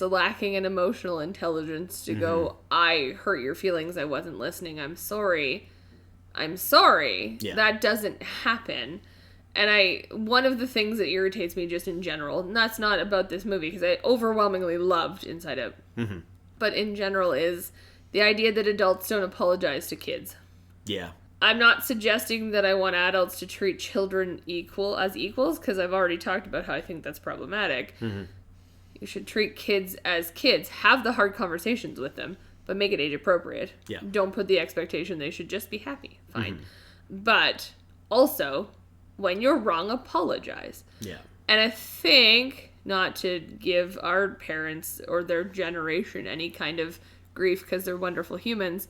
lacking in emotional intelligence to go, I hurt your feelings, I wasn't listening, I'm sorry. Yeah. That doesn't happen. And one of the things that irritates me just in general, and that's not about this movie, because I overwhelmingly loved Inside Out, but in general is the idea that adults don't apologize to kids. Yeah. I'm not suggesting that I want adults to treat children as equals, because I've already talked about how I think that's problematic. You should treat kids as kids. Have the hard conversations with them, but make it age appropriate. Yeah. Don't put the expectation they should just be happy. Fine. But also, when you're wrong, apologize. Yeah. And I think, not to give our parents or their generation any kind of grief, because they're wonderful humans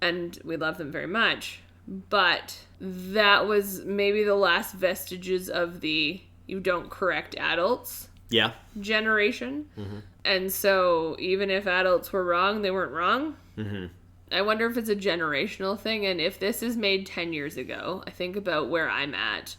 and we love them very much, but that was maybe the last vestiges of the you don't correct adults generation. And so even if adults were wrong, they weren't wrong. I wonder if it's a generational thing, and if this is made 10 years ago, I think about where I'm at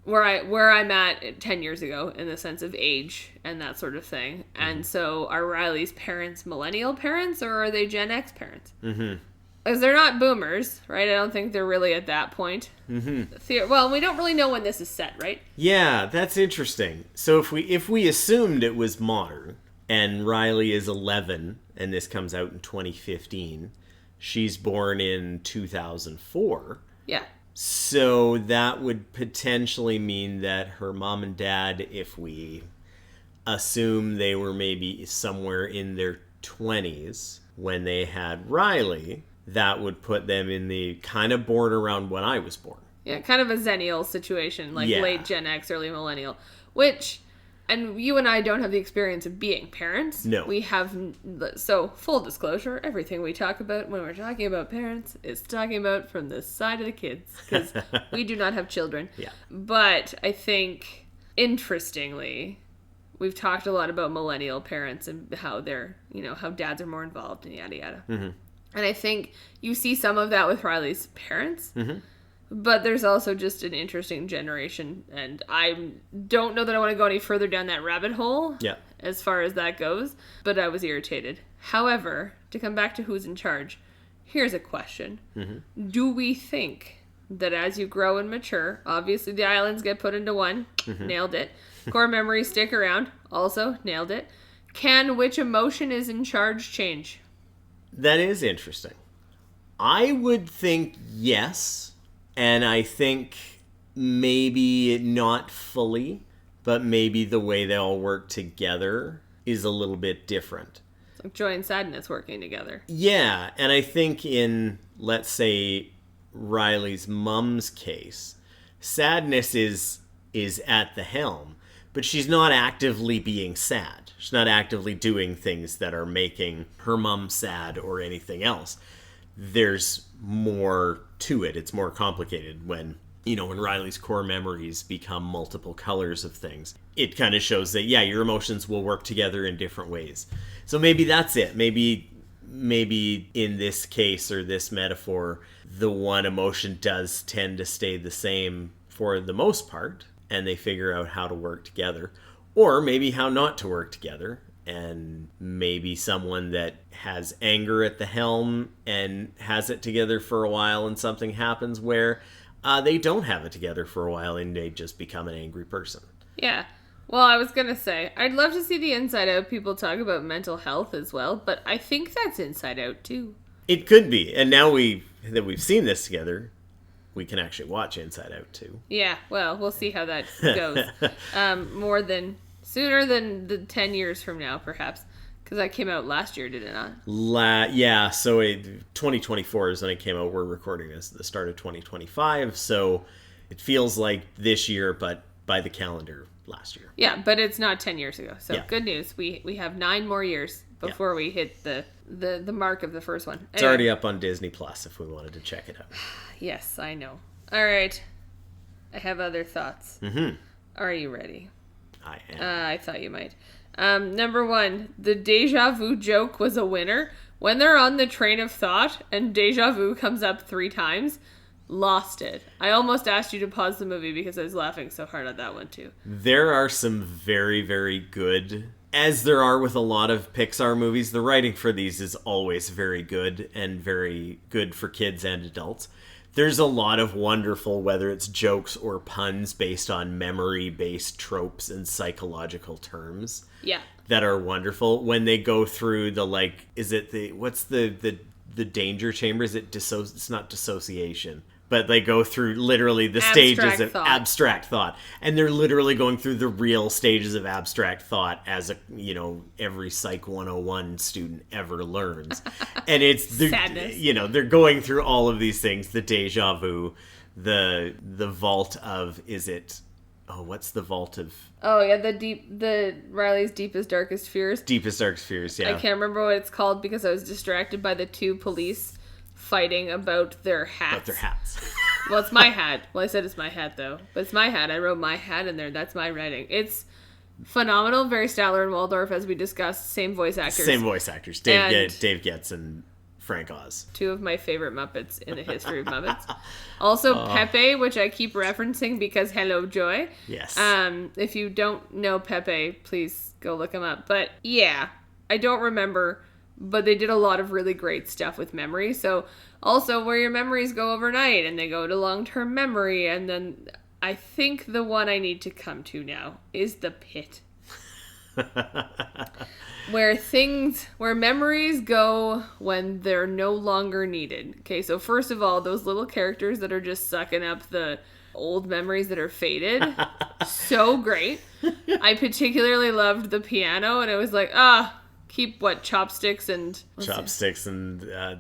10 years ago in the sense of age and that sort of thing. And so are Riley's parents millennial parents, or are they Gen X parents? Because they're not boomers, right? I don't think they're really at that point. Well, we don't really know when this is set, right? Yeah, that's interesting. So if we assumed it was modern and Riley is 11 and this comes out in 2015. She's born in 2004. Yeah. So that would potentially mean that her mom and dad, if we assume they were maybe somewhere in their 20s when they had Riley, that would put them in the kind of born around when I was born. Yeah, kind of a Zennial situation, like Yeah. late Gen X, early Millennial, which, and you and I don't have the experience of being parents. No. We have, so full disclosure, everything we talk about when we're talking about parents is talking about from the side of the kids, because we do not have children. Yeah. But I think, interestingly, we've talked a lot about millennial parents and how they're, how dads are more involved and yada yada. Mm-hmm. And I think you see some of that with Riley's parents. Mm-hmm. But there's also just an interesting generation, and I don't know that I want to go any further down that rabbit hole as far as that goes, but I was irritated. However, to come back to who's in charge, here's a question. Mm-hmm. Do we think that as you grow and mature, obviously the islands get put into one, nailed it. Core memories stick around, also nailed it. Can which emotion is in charge change? That is interesting. I would think yes. And I think maybe not fully, but maybe the way they all work together is a little bit different. It's like joy and sadness working together. Yeah, and I think in, let's say, Riley's mom's case, sadness is at the helm, but she's not actively being sad. She's not actively doing things that are making her mom sad or anything else. There's more to it. It's more complicated when Riley's core memories become multiple colors of things. It kind of shows that, your emotions will work together in different ways. So maybe that's it. Maybe in this case or this metaphor, the one emotion does tend to stay the same for the most part, and they figure out how to work together, or maybe how not to work together. And maybe someone that has anger at the helm and has it together for a while, and something happens where they don't have it together for a while and they just become an angry person. Yeah. Well, I was going to say, I'd love to see the Inside Out people talk about mental health as well, but I think that's Inside Out too. It could be. And now that we've seen this together, we can actually watch Inside Out too. Yeah, well, we'll see how that goes. Sooner than the 10 years from now, perhaps. Because that came out last year, did it not? Yeah, so 2024 is when it came out. We're recording this at the start of 2025, so it feels like this year, but by the calendar, last year. Yeah, but it's not 10 years ago. So good news. We have 9 more years before we hit the mark of the first one. Anyway. It's already up on Disney Plus if we wanted to check it out. Yes, I know. All right. I have other thoughts. Mm-hmm. Are you ready? I am. I thought you might. Number 1, the deja vu joke was a winner. When they're on the train of thought and deja vu comes up 3 times, lost it. I almost asked you to pause the movie because I was laughing so hard at that one too. There are some very, very good, as there are with a lot of Pixar movies, the writing for these is always very good and very good for kids and adults. There's a lot of wonderful, whether it's jokes or puns based on memory-based tropes and psychological terms. Yeah. That are wonderful. When they go through what's the danger chamber? Is it it's not dissociation. But they go through literally the stages of abstract thought. And they're literally going through the real stages of abstract thought as every Psych 101 student ever learns. And it's sadness. They're going through all of these things, the deja vu, the vault of what's the vault of? Oh yeah, the Riley's deepest darkest fears. Deepest darkest fears, yeah. I can't remember what it's called because I was distracted by the 2 police fighting about their hats. Well, it's my hat. Well, I said it's my hat, though. But it's my hat. I wrote my hat in there. That's my writing. It's phenomenal. Very Statler and Waldorf, as we discussed. Same voice actors. Dave Getz and Frank Oz. 2 of my favorite Muppets in the history of Muppets. Also, Pepe, which I keep referencing because Hello Joy. Yes. If you don't know Pepe, please go look him up. But yeah, I don't remember... But they did a lot of really great stuff with memory. So also where your memories go overnight and they go to long-term memory. And then I think the one I need to come to now is the pit. Where memories go when they're no longer needed. Okay, so first of all, those little characters that are just sucking up the old memories that are faded. So great. I particularly loved the piano, and it was like, keep chopsticks and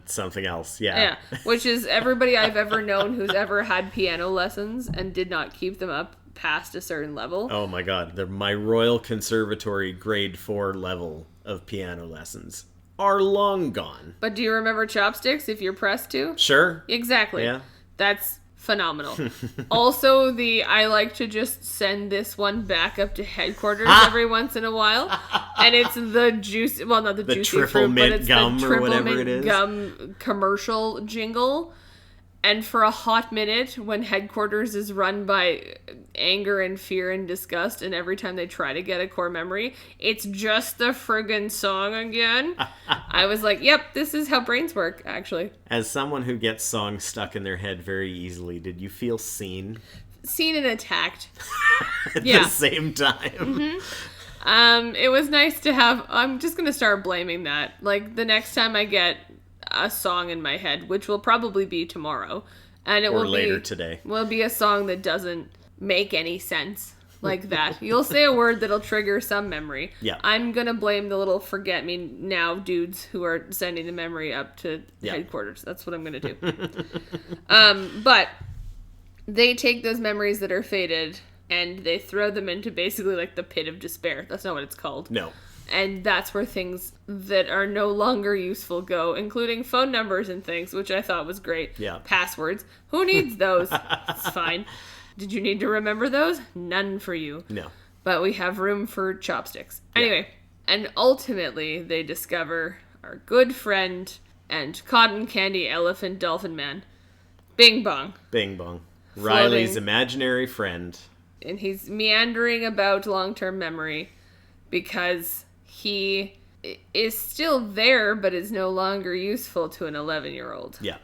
something else. Yeah. Which is everybody I've ever known who's ever had piano lessons and did not keep them up past a certain level. Oh my god, they're my Royal Conservatory grade 4 level of piano lessons are long gone. But do you remember chopsticks if you're pressed to? Sure. Exactly. Yeah. That's phenomenal. Also, I like to just send this one back up to headquarters every once in a while. And it's the juicy, well, not the juicy fruit, but it's the triple mint gum commercial jingle. And for a hot minute, when headquarters is run by anger and fear and disgust, and every time they try to get a core memory, it's just the friggin' song again. I was like, yep, this is how brains work, actually. As someone who gets songs stuck in their head very easily, did you feel seen? Seen and attacked. At the same time. Mm-hmm. It was nice to have... I'm just going to start blaming that. Like, the next time I get a song in my head, which will probably be tomorrow, and it will later today, will be a song that doesn't make any sense like that. You'll say a word that'll trigger some memory. Yeah, I'm gonna blame the little forget me now dudes who are sending the memory up to headquarters. That's what I'm gonna do. But they take those memories that are faded and they throw them into basically like the pit of despair. That's not what it's called. No. And that's where things that are no longer useful go, including phone numbers and things, which I thought was great. Yeah. Passwords. Who needs those? It's fine. Did you need to remember those? None for you. No. But we have room for chopsticks. Anyway, and ultimately they discover our good friend and cotton candy elephant dolphin man, Bing Bong. Bing Bong. Riley's imaginary friend. And he's meandering about long-term memory because he is still there, but is no longer useful to an 11-year-old. Yeah.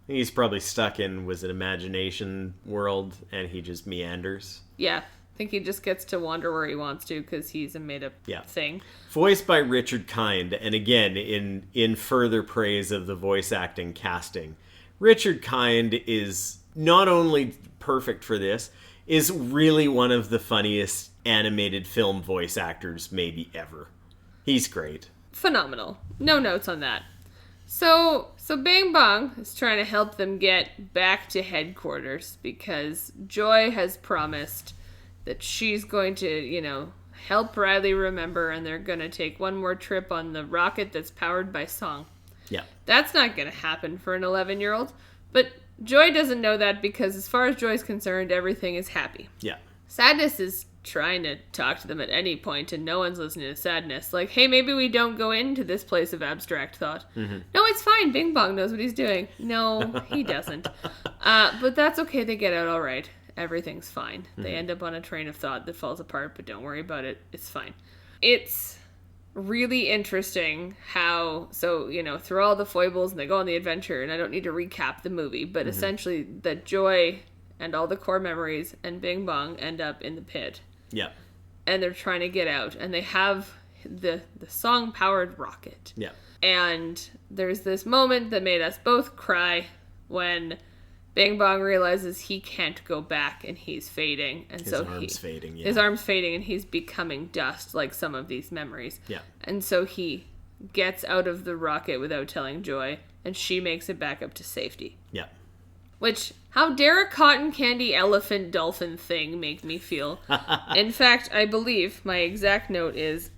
He's probably stuck in, was it imagination world, and he just meanders. Yeah. I think he just gets to wander where he wants to because he's a made-up thing. Voiced by Richard Kind, and again, in further praise of the voice acting casting, Richard Kind is not only perfect for this, is really one of the funniest animated film voice actors maybe ever. He's great. Phenomenal. No notes on that. So Bing Bong is trying to help them get back to headquarters because Joy has promised that she's going to, help Riley remember, and they're going to take one more trip on the rocket that's powered by song. Yeah. That's not going to happen for an 11-year-old, but Joy doesn't know that because as far as Joy's concerned, everything is happy. Yeah. Sadness is trying to talk to them at any point, and no one's listening to Sadness. Like, hey, maybe we don't go into this place of abstract thought. Mm-hmm. No, it's fine. Bing Bong knows what he's doing. No, he doesn't. But that's okay. They get out all right. Everything's fine. Mm-hmm. They end up on a train of thought that falls apart, but don't worry about it. It's fine. It's really interesting how, through all the foibles and they go on the adventure, and I don't need to recap the movie, but essentially that Joy and all the core memories and Bing Bong end up in the pit. Yeah. And they're trying to get out, and they have the song-powered rocket. Yeah. And there's this moment that made us both cry when Bing Bong realizes he can't go back and he's fading. And his arm's fading, and he's becoming dust like some of these memories. Yeah. And so he gets out of the rocket without telling Joy, and she makes it back up to safety. Yeah. Which, how dare a cotton candy elephant dolphin thing make me feel? In fact, I believe my exact note is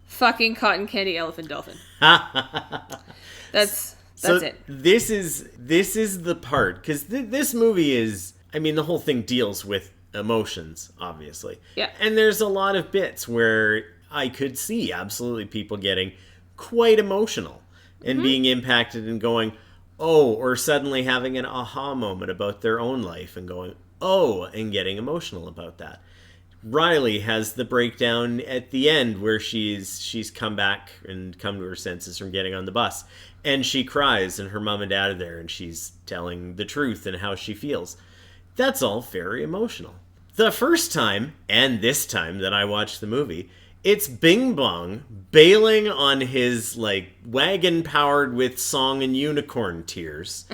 fucking cotton candy elephant dolphin. That's it. This is the part, because this movie is, the whole thing deals with emotions, obviously. Yeah. And there's a lot of bits where I could see absolutely people getting quite emotional and being impacted and going, oh, or suddenly having an aha moment about their own life and going, oh, and getting emotional about that. Riley has the breakdown at the end where she's come back and come to her senses from getting on the bus. And she cries, and her mom and dad are there, and she's telling the truth and how she feels. That's all very emotional. The first time, and this time that I watched the movie, It's Bing Bong bailing on his, like, wagon powered with song and unicorn tears.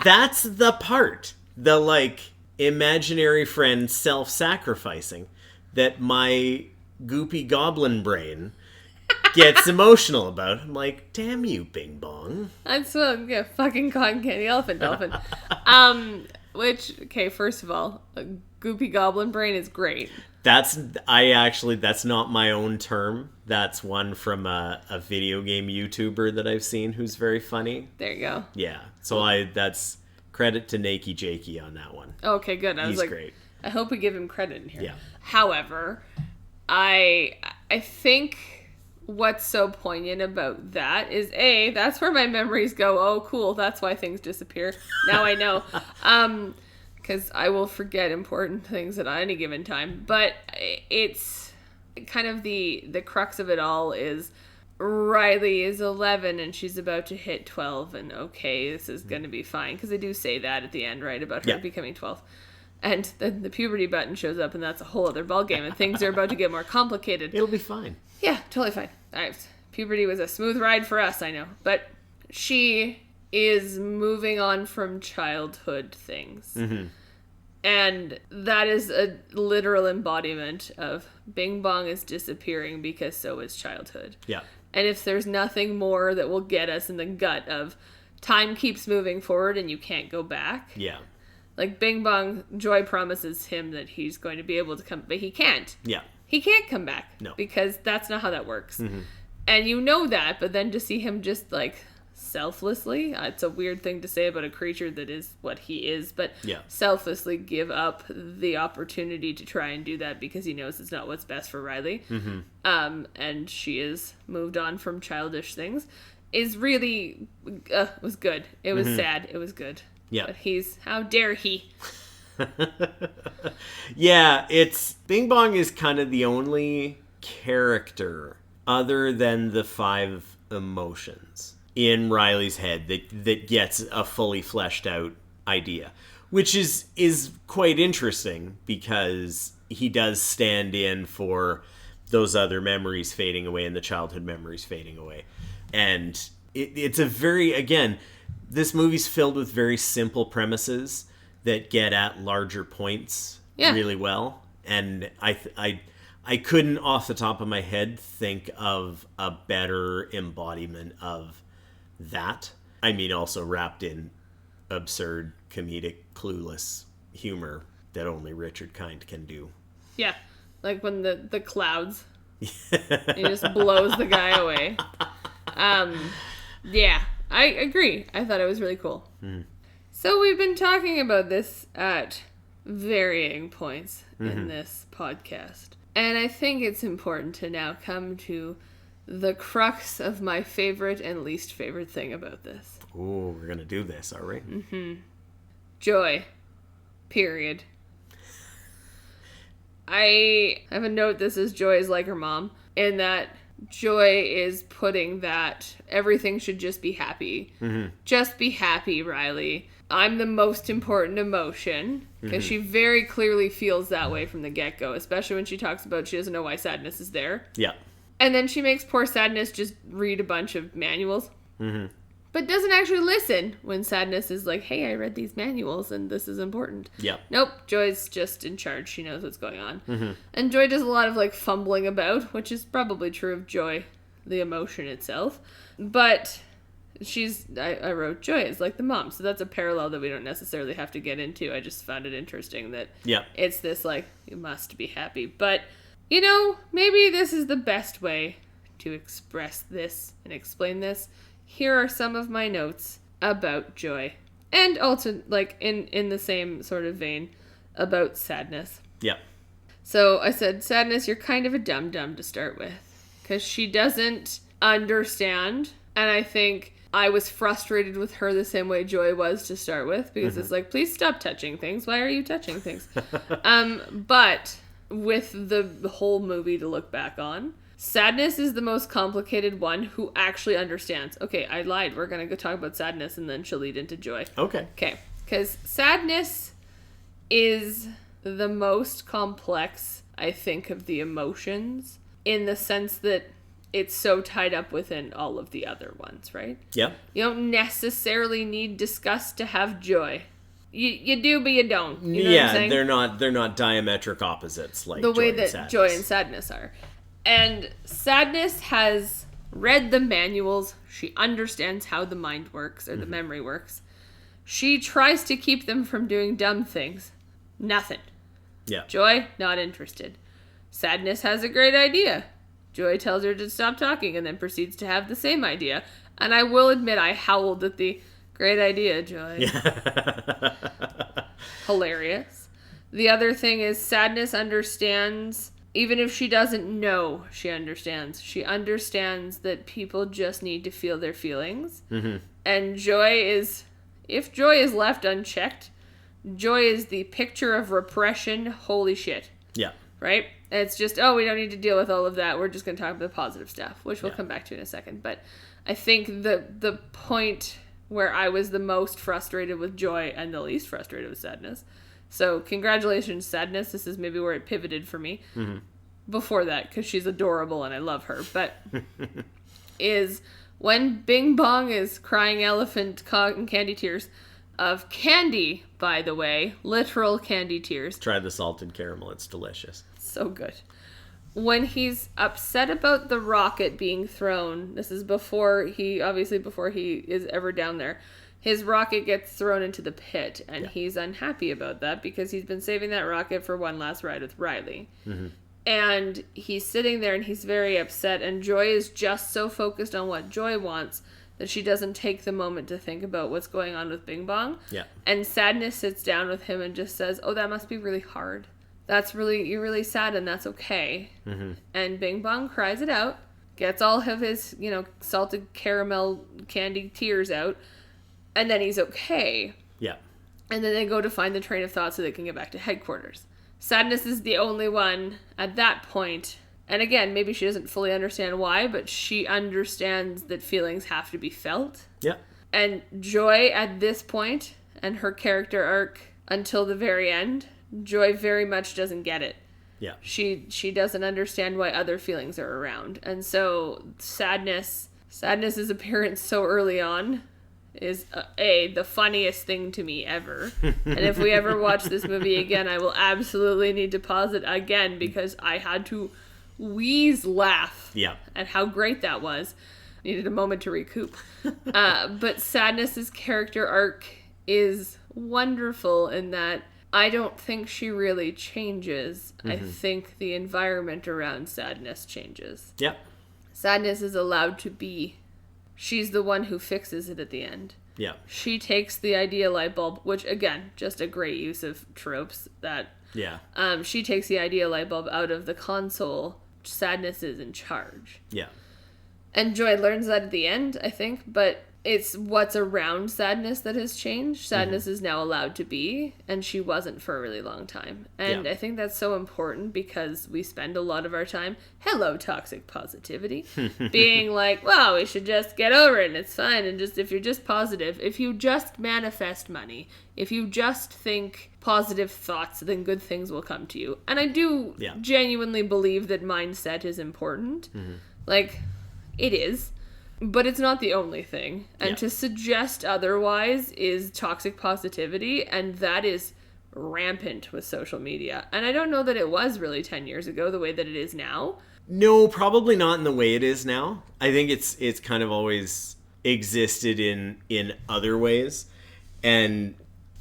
That's the part. The, like, imaginary friend self-sacrificing that my goopy goblin brain gets emotional about. I'm like, damn you, Bing Bong. That's a fucking cotton candy elephant dolphin. Which, okay, first of all, a goopy goblin brain is great. That's not my own term. That's one from a video game YouTuber that I've seen who's very funny. There you go. Yeah. So that's credit to Nakey Jakey on that one. Okay, good. He's great. I hope we give him credit in here. Yeah. However, I think what's so poignant about that is that's where my memories go. Oh, cool. That's why things disappear. Now I know. Because I will forget important things at any given time. But it's kind of the crux of it all is Riley is 11 and she's about to hit 12, and okay, this is going to be fine. Because they do say that at the end, right, about her becoming 12. And then the puberty button shows up, and that's a whole other ballgame, and things are about to get more complicated. It'll be fine. Yeah, totally fine. Puberty was a smooth ride for us, I know. But she is moving on from childhood things. Mm-hmm. And that is a literal embodiment of Bing Bong is disappearing because so is childhood. Yeah. And if there's nothing more that will get us in the gut of time keeps moving forward and you can't go back. Yeah. Like Bing Bong, Joy promises him that he's going to be able to come, but he can't. Yeah. He can't come back. No. Because that's not how that works. Mm-hmm. And you know that, but then to see him just like selflessly, it's a weird thing to say about a creature that is what he is, but selflessly give up the opportunity to try and do that because he knows it's not what's best for Riley. Mm-hmm. And she has moved on from childish things, is really, was good. It was sad. It was good. Yeah. But how dare he? Yeah, Bing Bong is kind of the only character other than the 5 emotions in Riley's head that gets a fully fleshed out idea, which is quite interesting because he does stand in for those other memories fading away and the childhood memories fading away. And it's a very, again, this movie's filled with very simple premises that get at larger points really well. And I couldn't, off the top of my head, think of a better embodiment of that. I mean, also wrapped in absurd, comedic, clueless humor that only Richard Kind can do. Yeah, like when the clouds, he just blows the guy away. Yeah, I agree. I thought it was really cool. Mm. So we've been talking about this at varying points in this podcast. And I think it's important to now come to the crux of my favorite and least favorite thing about this. Ooh, we're going to do this, are we? Mm-hmm. Joy. Period. I have a note that says Joy is like her mom, in that Joy is putting that everything should just be happy. Mm-hmm. Just be happy, Riley. I'm the most important emotion, because she very clearly feels that way from the get-go, especially when she talks about she doesn't know why sadness is there. Yeah. And then she makes poor Sadness just read a bunch of manuals. Mm-hmm. But doesn't actually listen when Sadness is like, hey, I read these manuals and this is important. Yeah. Nope, Joy's just in charge. She knows what's going on. Mm-hmm. And Joy does a lot of like fumbling about, which is probably true of Joy, the emotion itself. But I wrote Joy is like the mom. So that's a parallel that we don't necessarily have to get into. I just found it interesting that it's this like, you must be happy. But, you know, maybe this is the best way to express this and explain this. Here are some of my notes about Joy. And also, like, in the same sort of vein, about Sadness. Yeah. So I said, Sadness, you're kind of a dum-dum to start with. Because she doesn't understand. And I think I was frustrated with her the same way Joy was to start with. Because it's like, please stop touching things. Why are you touching things? But with the whole movie to look back on, Sadness is the most complicated one who actually understands. Okay, I lied. We're going to go talk about Sadness and then she'll lead into Joy. Okay. Because Sadness is the most complex, I think, of the emotions in the sense that it's so tied up within all of the other ones, right? Yeah. You don't necessarily need disgust to have joy. You do, but you don't. You know what I'm saying? they're not diametric opposites like the way joy that and sadness. joy and sadness are. And sadness has read the manuals. She understands how the mind works, or the memory works. She tries to keep them from doing dumb things. Nothing. Yeah. Joy, not interested. Sadness has a great idea. Joy tells her to stop talking and then proceeds to have the same idea. And I will admit I howled at the great idea, Joy. Yeah. Hilarious. The other thing is sadness understands, even if she doesn't know, she understands. She understands that people just need to feel their feelings. Mm-hmm. And joy is, if joy is left unchecked, joy is the picture of repression. Holy shit. Yeah. Right? It's just, we don't need to deal with all of that. We're just going to talk about the positive stuff, which we'll come back to in a second. But I think the point where I was the most frustrated with joy and the least frustrated with sadness. So congratulations, sadness. This is maybe where it pivoted for me. Mm-hmm. Before that, because she's adorable and I love her. But is when Bing Bong is crying elephant cotton candy tears of candy, by the way, literal candy tears. Try the salted caramel. It's delicious. So good. When he's upset about the rocket being thrown, this is before he is ever down there, his rocket gets thrown into the pit, and he's unhappy about that because he's been saving that rocket for one last ride with Riley. Mm-hmm. And he's sitting there and he's very upset, and Joy is just so focused on what Joy wants that she doesn't take the moment to think about what's going on with Bing Bong. Yeah. And sadness sits down with him and just says, that must be really hard. You're really sad, and that's okay. Mm-hmm. And Bing Bong cries it out, gets all of his, salted caramel candy tears out, and then he's okay. Yeah. And then they go to find the train of thought so they can get back to headquarters. Sadness is the only one at that point. And again, maybe she doesn't fully understand why, but she understands that feelings have to be felt. Yeah. And Joy at this point, and her character arc until the very end, Joy very much doesn't get it. Yeah. She doesn't understand why other feelings are around. And so sadness's appearance so early on is the funniest thing to me ever. And if we ever watch this movie again, I will absolutely need to pause it again because I had to wheeze laugh at how great that was. Needed a moment to recoup. But sadness's character arc is wonderful in that I don't think she really changes. Mm-hmm. I think the environment around sadness changes. Yep. Sadness is allowed to be. She's the one who fixes it at the end. Yeah. She takes the idea light bulb, which again, just a great use of tropes that she takes the idea light bulb out of the console. Sadness is in charge. Yeah. And Joy learns that at the end, I think, but it's what's around sadness that has changed. Sadness is now allowed to be, and she wasn't for a really long time. And I think that's so important because we spend a lot of our time, hello, toxic positivity, being like, well, we should just get over it and it's fine. And just, if you're just positive, if you just manifest money, if you just think positive thoughts, then good things will come to you. And I do genuinely believe that mindset is important. Mm-hmm. Like, it is. But it's not the only thing. And to suggest otherwise is toxic positivity, and that is rampant with social media. And I don't know that it was really 10 years ago the way that it is now. No, probably not in the way it is now. I think it's kind of always existed in other ways. And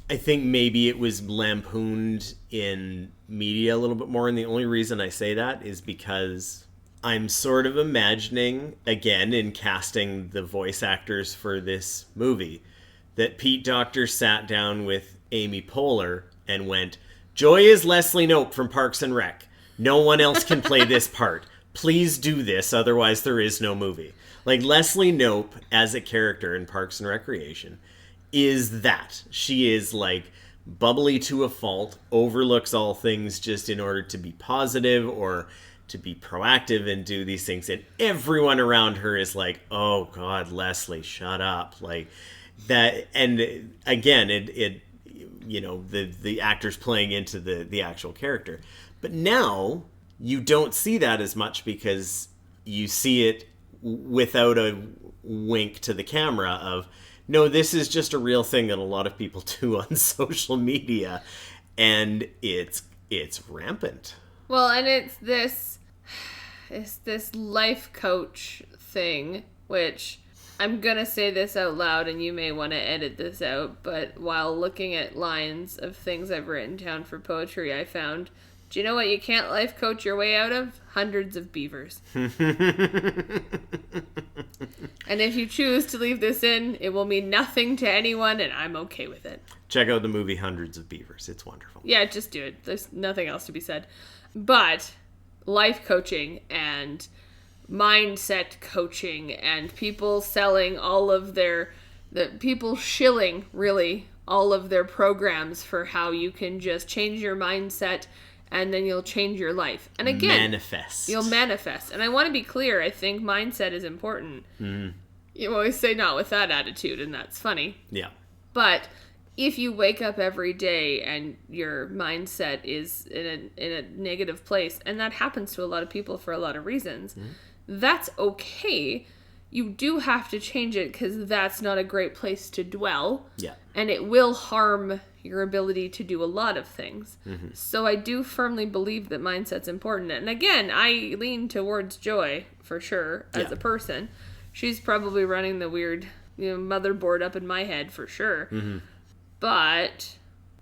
I think maybe it was lampooned in media a little bit more. And the only reason I say that is because I'm sort of imagining, again, in casting the voice actors for this movie, that Pete Docter sat down with Amy Poehler and went, Joy is Leslie Knope from Parks and Rec. No one else can play this part. Please do this, otherwise there is no movie. Like, Leslie Knope, as a character in Parks and Recreation, is that. She is, like, bubbly to a fault, overlooks all things just in order to be positive or to be proactive and do these things, and everyone around her is like, oh God, Leslie, shut up, like that. And again, it the actors playing into the actual character. But now you don't see that as much because you see it without a wink to the camera of, no, this is just a real thing that a lot of people do on social media, and it's rampant. Well, and it's this life coach thing, which I'm gonna say this out loud, and you may want to edit this out, but while looking at lines of things I've written down for poetry, I found, do you know what you can't life coach your way out of? Hundreds of beavers. And if you choose to leave this in, it will mean nothing to anyone, and I'm okay with it. Check out the movie Hundreds of Beavers. It's wonderful. Yeah, just do it. There's nothing else to be said. But life coaching and mindset coaching and people selling all of the people shilling really all of their programs for how you can just change your mindset and then you'll change your life. And again, you'll manifest. And I want to be clear, I think mindset is important. Mm. You always say not with that attitude, and that's funny. Yeah. But if you wake up every day and your mindset is in a negative place, and that happens to a lot of people for a lot of reasons, that's okay. You do have to change it because that's not a great place to dwell. Yeah. And it will harm your ability to do a lot of things. Mm-hmm. So I do firmly believe that mindset's important. And again, I lean towards Joy for sure as a person. She's probably running the weird, motherboard up in my head for sure. Mm-hmm. But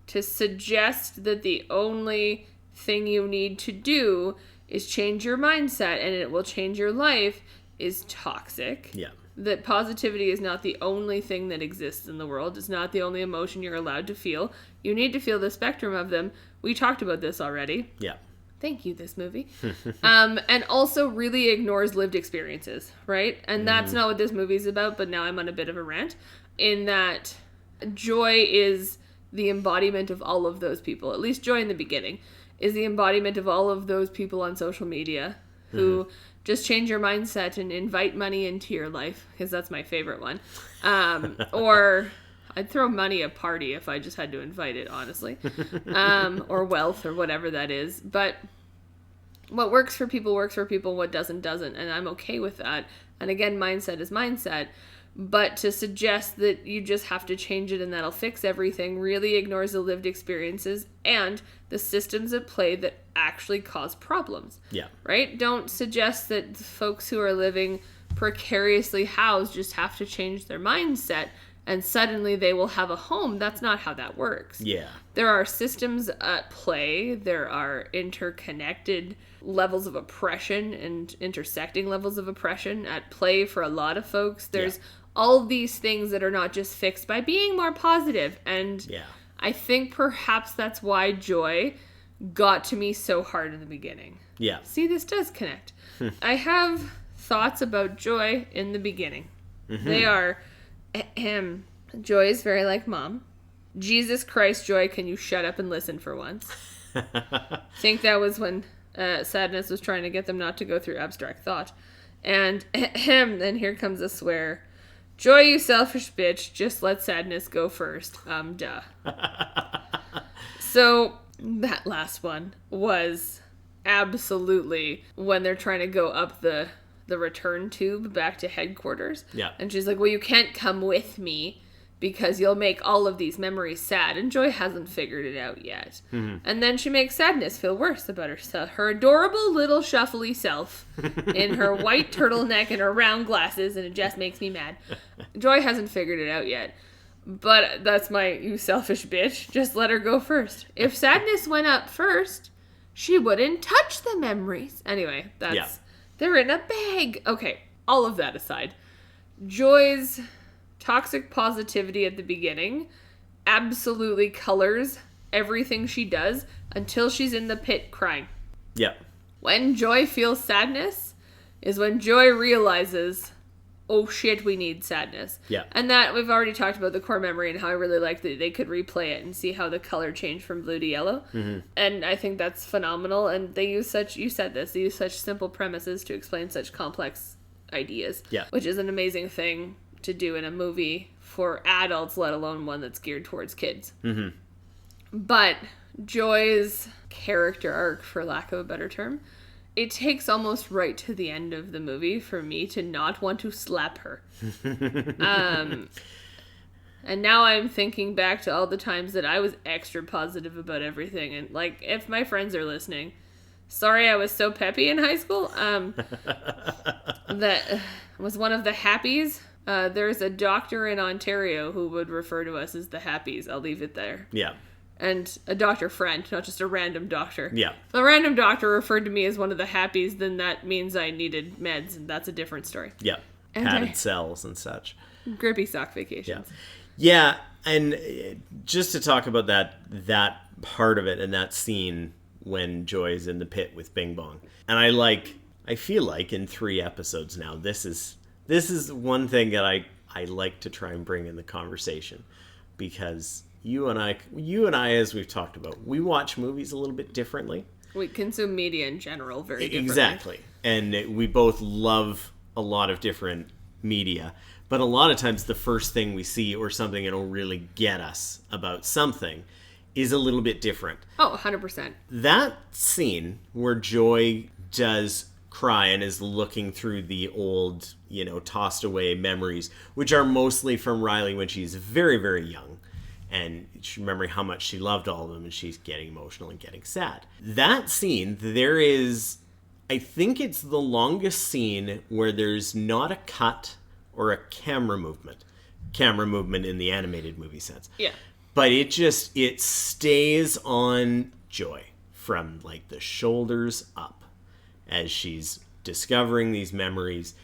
to suggest that the only thing you need to do is change your mindset and it will change your life is toxic. Yeah. That positivity is not the only thing that exists in the world. It's not the only emotion you're allowed to feel. You need to feel the spectrum of them. We talked about this already. Yeah. Thank you, this movie. And also really ignores lived experiences, right? And that's not what this movie's about, but now I'm on a bit of a rant. In that Joy is the embodiment of all of those people. At least Joy in the beginning is the embodiment of all of those people on social media who just change your mindset and invite money into your life, because that's my favorite one. Or I'd throw money a party if I just had to invite it, honestly. Or wealth or whatever that is. But what works for people, what doesn't. And I'm okay with that. And again, mindset is mindset. But to suggest that you just have to change it and that'll fix everything really ignores the lived experiences and the systems at play that actually cause problems. Yeah. Right? Don't suggest that folks who are living precariously housed just have to change their mindset and suddenly they will have a home. That's not how that works. Yeah. There are systems at play. There are interconnected levels of oppression and intersecting levels of oppression at play for a lot of folks. There's all these things that are not just fixed by being more positive. And I think perhaps that's why Joy got to me so hard in the beginning. Yeah. See, this does connect. I have thoughts about Joy in the beginning. Mm-hmm. They are, Joy is very like Mom. Jesus Christ, Joy, can you shut up and listen for once? I think that was when Sadness was trying to get them not to go through abstract thought. And then here comes a swear. Joy, you selfish bitch, just let Sadness go first. Duh. So that last one was absolutely when they're trying to go up the return tube back to headquarters. Yeah. And she's like, well, you can't come with me because you'll make all of these memories sad. And Joy hasn't figured it out yet. Mm-hmm. And then she makes Sadness feel worse about herself. Her adorable little shuffly self in her white turtleneck and her round glasses. And it just makes me mad. Joy hasn't figured it out yet. But that's my, you selfish bitch. Just let her go first. If Sadness went up first, she wouldn't touch the memories. Anyway, they're in a bag. Okay, all of that aside. Joy's toxic positivity at the beginning absolutely colors everything she does until she's in the pit crying. Yeah. When Joy feels sadness is when Joy realizes, oh shit, we need sadness. Yeah. And that we've already talked about the core memory and how I really like that they could replay it and see how the color changed from blue to yellow. Mm-hmm. And I think that's phenomenal. And they use they use such simple premises to explain such complex ideas. Yeah. Which is an amazing thing to do in a movie for adults, let alone one that's geared towards kids. Mm-hmm. But Joy's character arc, for lack of a better term, it takes almost right to the end of the movie for me to not want to slap her. And now I'm thinking back to all the times that I was extra positive about everything. And, like, if my friends are listening, sorry I was so peppy in high school. That was one of the happies. There's a doctor in Ontario who would refer to us as the happies. I'll leave it there. Yeah. And a doctor friend, not just a random doctor. Yeah. If a random doctor referred to me as one of the happies, then that means I needed meds, and that's a different story. Yeah. Padded cells and such. Grippy sock vacations. Yeah, and just to talk about that part of it and that scene when Joy's in the pit with Bing Bong. And I feel like in 3 episodes now, this is one thing that I like to try and bring in the conversation, because you and I, as we've talked about, we watch movies a little bit differently. We consume media in general very differently. Exactly. And we both love a lot of different media. But a lot of times the first thing we see or something that'll really get us about something is a little bit different. Oh, 100%. That scene where Joy does cry and is looking through the old, tossed away memories, which are mostly from Riley when she's very, very young. And she's remembering how much she loved all of them, and she's getting emotional and getting sad. That scene, I think it's the longest scene where there's not a cut or a camera movement in the animated movie sense. Yeah. But it stays on Joy from like the shoulders up as she's discovering these memories.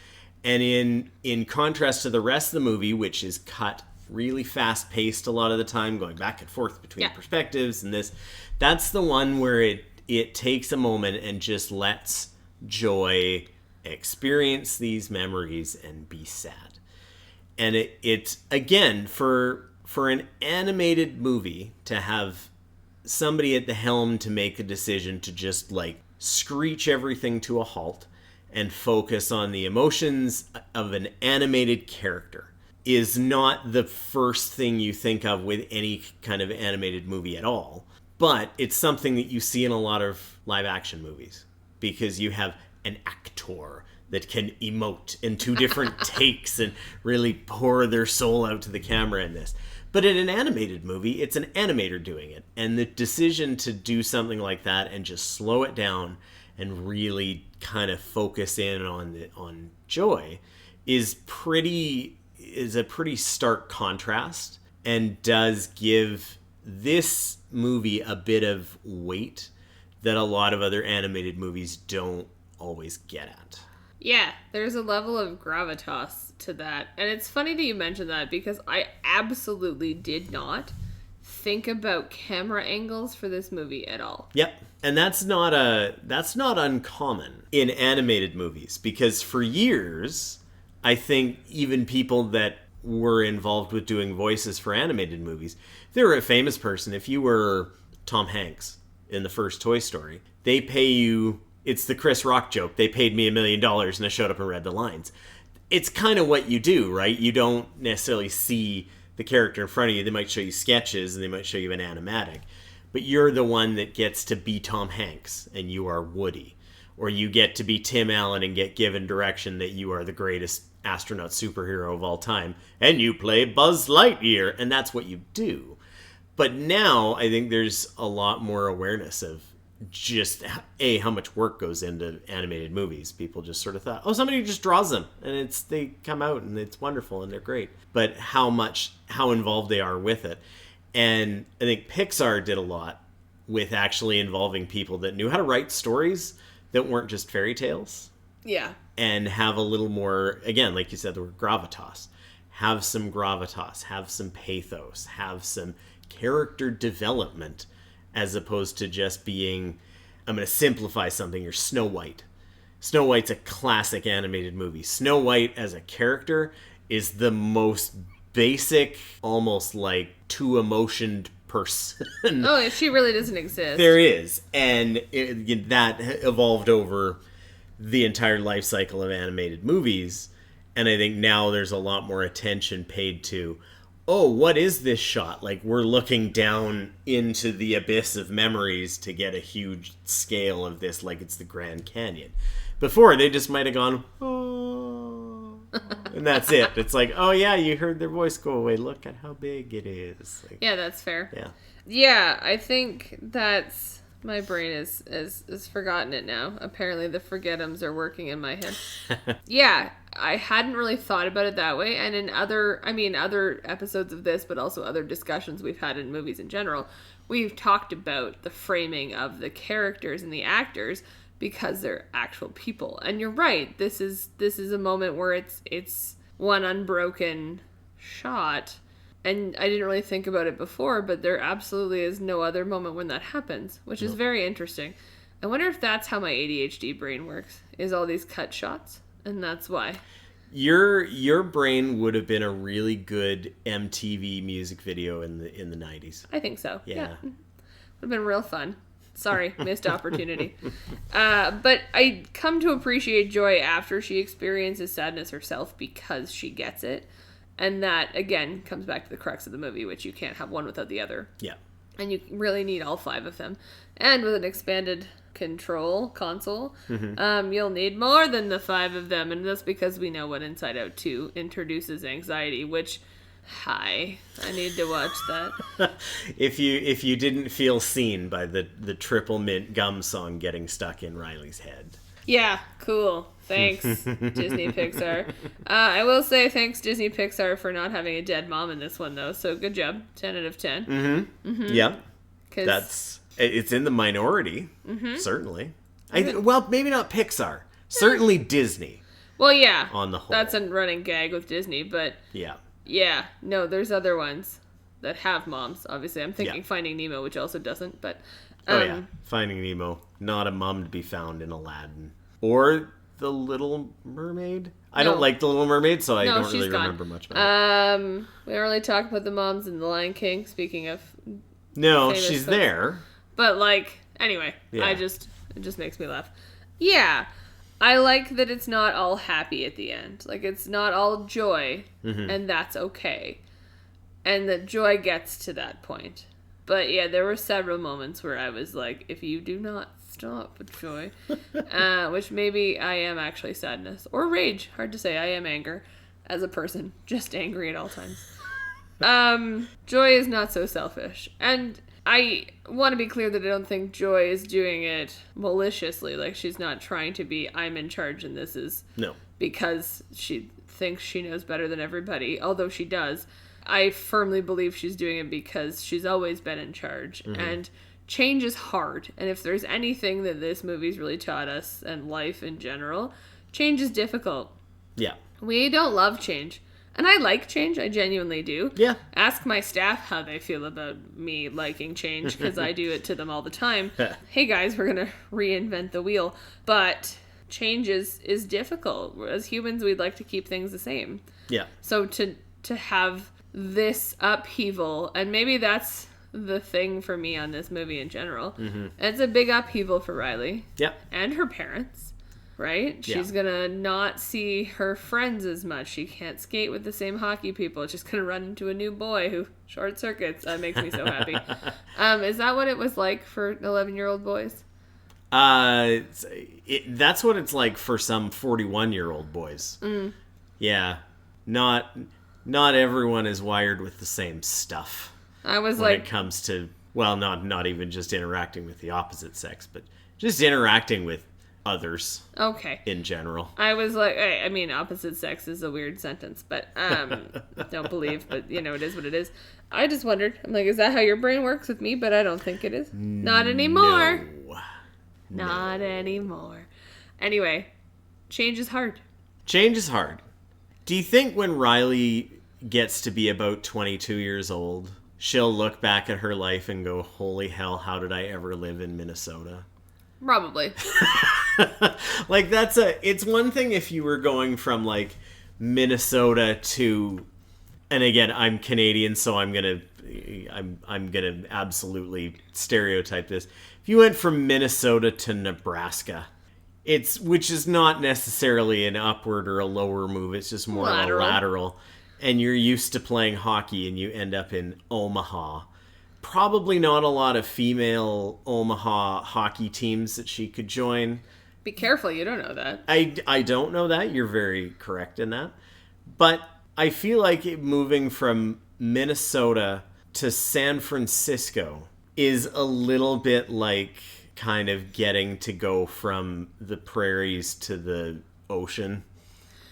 And in contrast to the rest of the movie, which is cut really fast paced a lot of the time, going back and forth between perspectives and this, that's the one where it takes a moment and just lets Joy experience these memories and be sad. And it's again, for an animated movie to have somebody at the helm to make a decision to just like screech everything to a halt and focus on the emotions of an animated character is not the first thing you think of with any kind of animated movie at all. But it's something that you see in a lot of live action movies, because you have an actor that can emote in 2 different takes and really pour their soul out to the camera in this. But in an animated movie, it's an animator doing it. And the decision to do something like that and just slow it down and really kind of focus in on Joy is a pretty stark contrast, and does give this movie a bit of weight that a lot of other animated movies don't always get at. Yeah, there's a level of gravitas to that. And it's funny that you mentioned that, because I absolutely did not think about camera angles for this movie at all. Yep. And that's not uncommon in animated movies, because for years, I think even people that were involved with doing voices for animated movies, they were a famous person. If you were Tom Hanks in the first Toy Story, they pay you, it's the Chris Rock joke, they paid me $1 million and I showed up and read the lines. It's kind of what you do, right? You don't necessarily see the character in front of you. They might show you sketches and they might show you an animatic, but you're the one that gets to be Tom Hanks and you are Woody. Or you get to be Tim Allen and get given direction that you are the greatest astronaut superhero of all time, and you play Buzz Lightyear, and that's what you do. But now I think there's a lot more awareness of just how much work goes into animated movies. People just sort of thought, oh, somebody just draws them and they come out and it's wonderful and they're great. But how involved they are with it. And I think Pixar did a lot with actually involving people that knew how to write stories that weren't just fairy tales. Yeah. And have a little more, again, like you said, the word gravitas. Have some gravitas, have some pathos, have some character development, as opposed to just being, I'm going to simplify something, you're Snow White. Snow White's a classic animated movie. Snow White as a character is the most basic, almost like too-emotioned person. Oh, she really doesn't exist. There is. And that evolved over the entire life cycle of animated movies. And I think now there's a lot more attention paid to, oh, what is this shot? Like, we're looking down into the abyss of memories to get a huge scale of this, like it's the Grand Canyon. Before, they just might have gone, oh, and that's it. It's like, oh yeah, you heard their voice go away. Look at how big it is. Like, Yeah, that's fair. yeah. Yeah, I think that's... My brain is forgotten it now. Apparently the forgetums are working in my head. Yeah, I hadn't really thought about it that way. And in other episodes of this, but also other discussions we've had in movies in general, we've talked about the framing of the characters and the actors because they're actual people. And you're right. This is a moment where it's one unbroken shot. And I didn't really think about it before, but there absolutely is no other moment when that happens, which is very interesting. I wonder if that's how my ADHD brain works, is all these cut shots, and that's why. Your brain would have been a really good MTV music video in the 90s. I think so. Yeah. Would have been real fun. Sorry, missed opportunity. But I come to appreciate Joy after she experiences sadness herself because she gets it. And that, again, comes back to the crux of the movie, which you can't have one without the other. Yeah. And you really need all 5 of them. And with an expanded control console, you'll need more than the 5 of them. And that's because we know what Inside Out 2 introduces anxiety, which, I need to watch that. If you didn't feel seen by the Triple Mint Gum song getting stuck in Riley's head. Yeah, cool. Thanks, Disney Pixar. I will say thanks, Disney Pixar, for not having a dead mom in this one, though. So good job. 10 out of 10. Mm-hmm. Yeah. It's in the minority, certainly. Well, maybe not Pixar. Certainly Disney. Well, yeah. On the whole. That's a running gag with Disney, but... Yeah. Yeah. No, there's other ones that have moms, obviously. I'm thinking Finding Nemo, which also doesn't, but... Finding Nemo. Not a mom to be found in Aladdin. Or The Little Mermaid. I don't like The Little Mermaid, so I don't really remember much about it. We don't really talk about the moms in The Lion King, speaking of... No, she's there. But, anyway, it just makes me laugh. Yeah, I like that it's not all happy at the end. Like, it's not all joy, and that's okay. And that Joy gets to that point. But yeah, there were several moments where I was like, if you do not stop with Joy, which maybe I am actually sadness or rage. Hard to say. I am anger as a person, just angry at all times. Joy is not so selfish. And I want to be clear that I don't think Joy is doing it maliciously. Like, she's not trying to be, I'm in charge and this is because she thinks she knows better than everybody, although she does. I firmly believe she's doing it because she's always been in charge. And change is hard. And if there's anything that this movie's really taught us, and life in general, change is difficult. Yeah. We don't love change. And I like change. I genuinely do. Yeah. Ask my staff how they feel about me liking change, because I do it to them all the time. Hey guys, we're going to reinvent the wheel. But change is difficult. As humans, we'd like to keep things the same. Yeah. So to have this upheaval, and maybe that's the thing for me on this movie in general. It's a big upheaval for Riley. Yep. And her parents, right? She's gonna not see her friends as much. She can't skate with the same hockey people. She's gonna run into a new boy who short circuits. That makes me so happy. Is that what it was like for 11-year-old boys? That's what it's like for some 41-year-old boys. Yeah. Not everyone is wired with the same stuff. I was when it comes to, well, not even just interacting with the opposite sex, but just interacting with others. Okay. In general. I was like, I mean, opposite sex is a weird sentence, but don't believe, but it is what it is. I just wondered. I'm like, is that how your brain works with me? But I don't think it is. Not anymore. Not anymore. Anyway, change is hard. Change is hard. Do you think when Riley gets to be about 22 years old, she'll look back at her life and go, holy hell, how did I ever live in Minnesota? Probably. Like, it's one thing if you were going from, like, Minnesota to, and again, I'm Canadian, so I'm gonna absolutely stereotype this. If you went from Minnesota to Nebraska, which is not necessarily an upward or a lower move, it's just more of a lateral. and you're used to playing hockey and you end up in Omaha, probably not a lot of female Omaha hockey teams that she could join. Be careful, you don't know that. I don't know that. You're very correct in that. But I feel like moving from Minnesota to San Francisco is a little bit like kind of getting to go from the prairies to the ocean.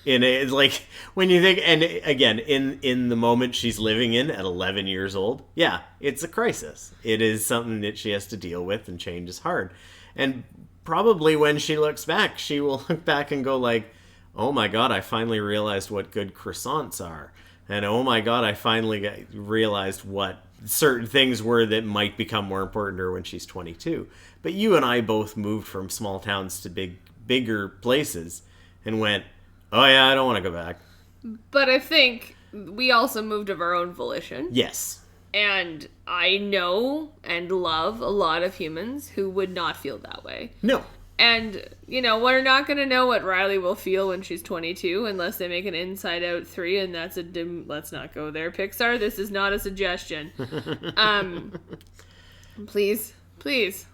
And it's like when you think, and again, in the moment she's living in at 11 years old, yeah, it's a crisis. It is something that she has to deal with, and change is hard. And probably when she looks back, she will look back and go like, oh my God, I finally realized what good croissants are. And oh my God, I finally realized what certain things were that might become more important to her when she's 22. But you and I both moved from small towns to bigger places and went, oh yeah, I don't want to go back. But I think we also moved of our own volition. Yes. And I know and love a lot of humans who would not feel that way. No. And, we're not going to know what Riley will feel when she's 22 unless they make an Inside Out 3, and that's let's not go there, Pixar. This is not a suggestion. Please,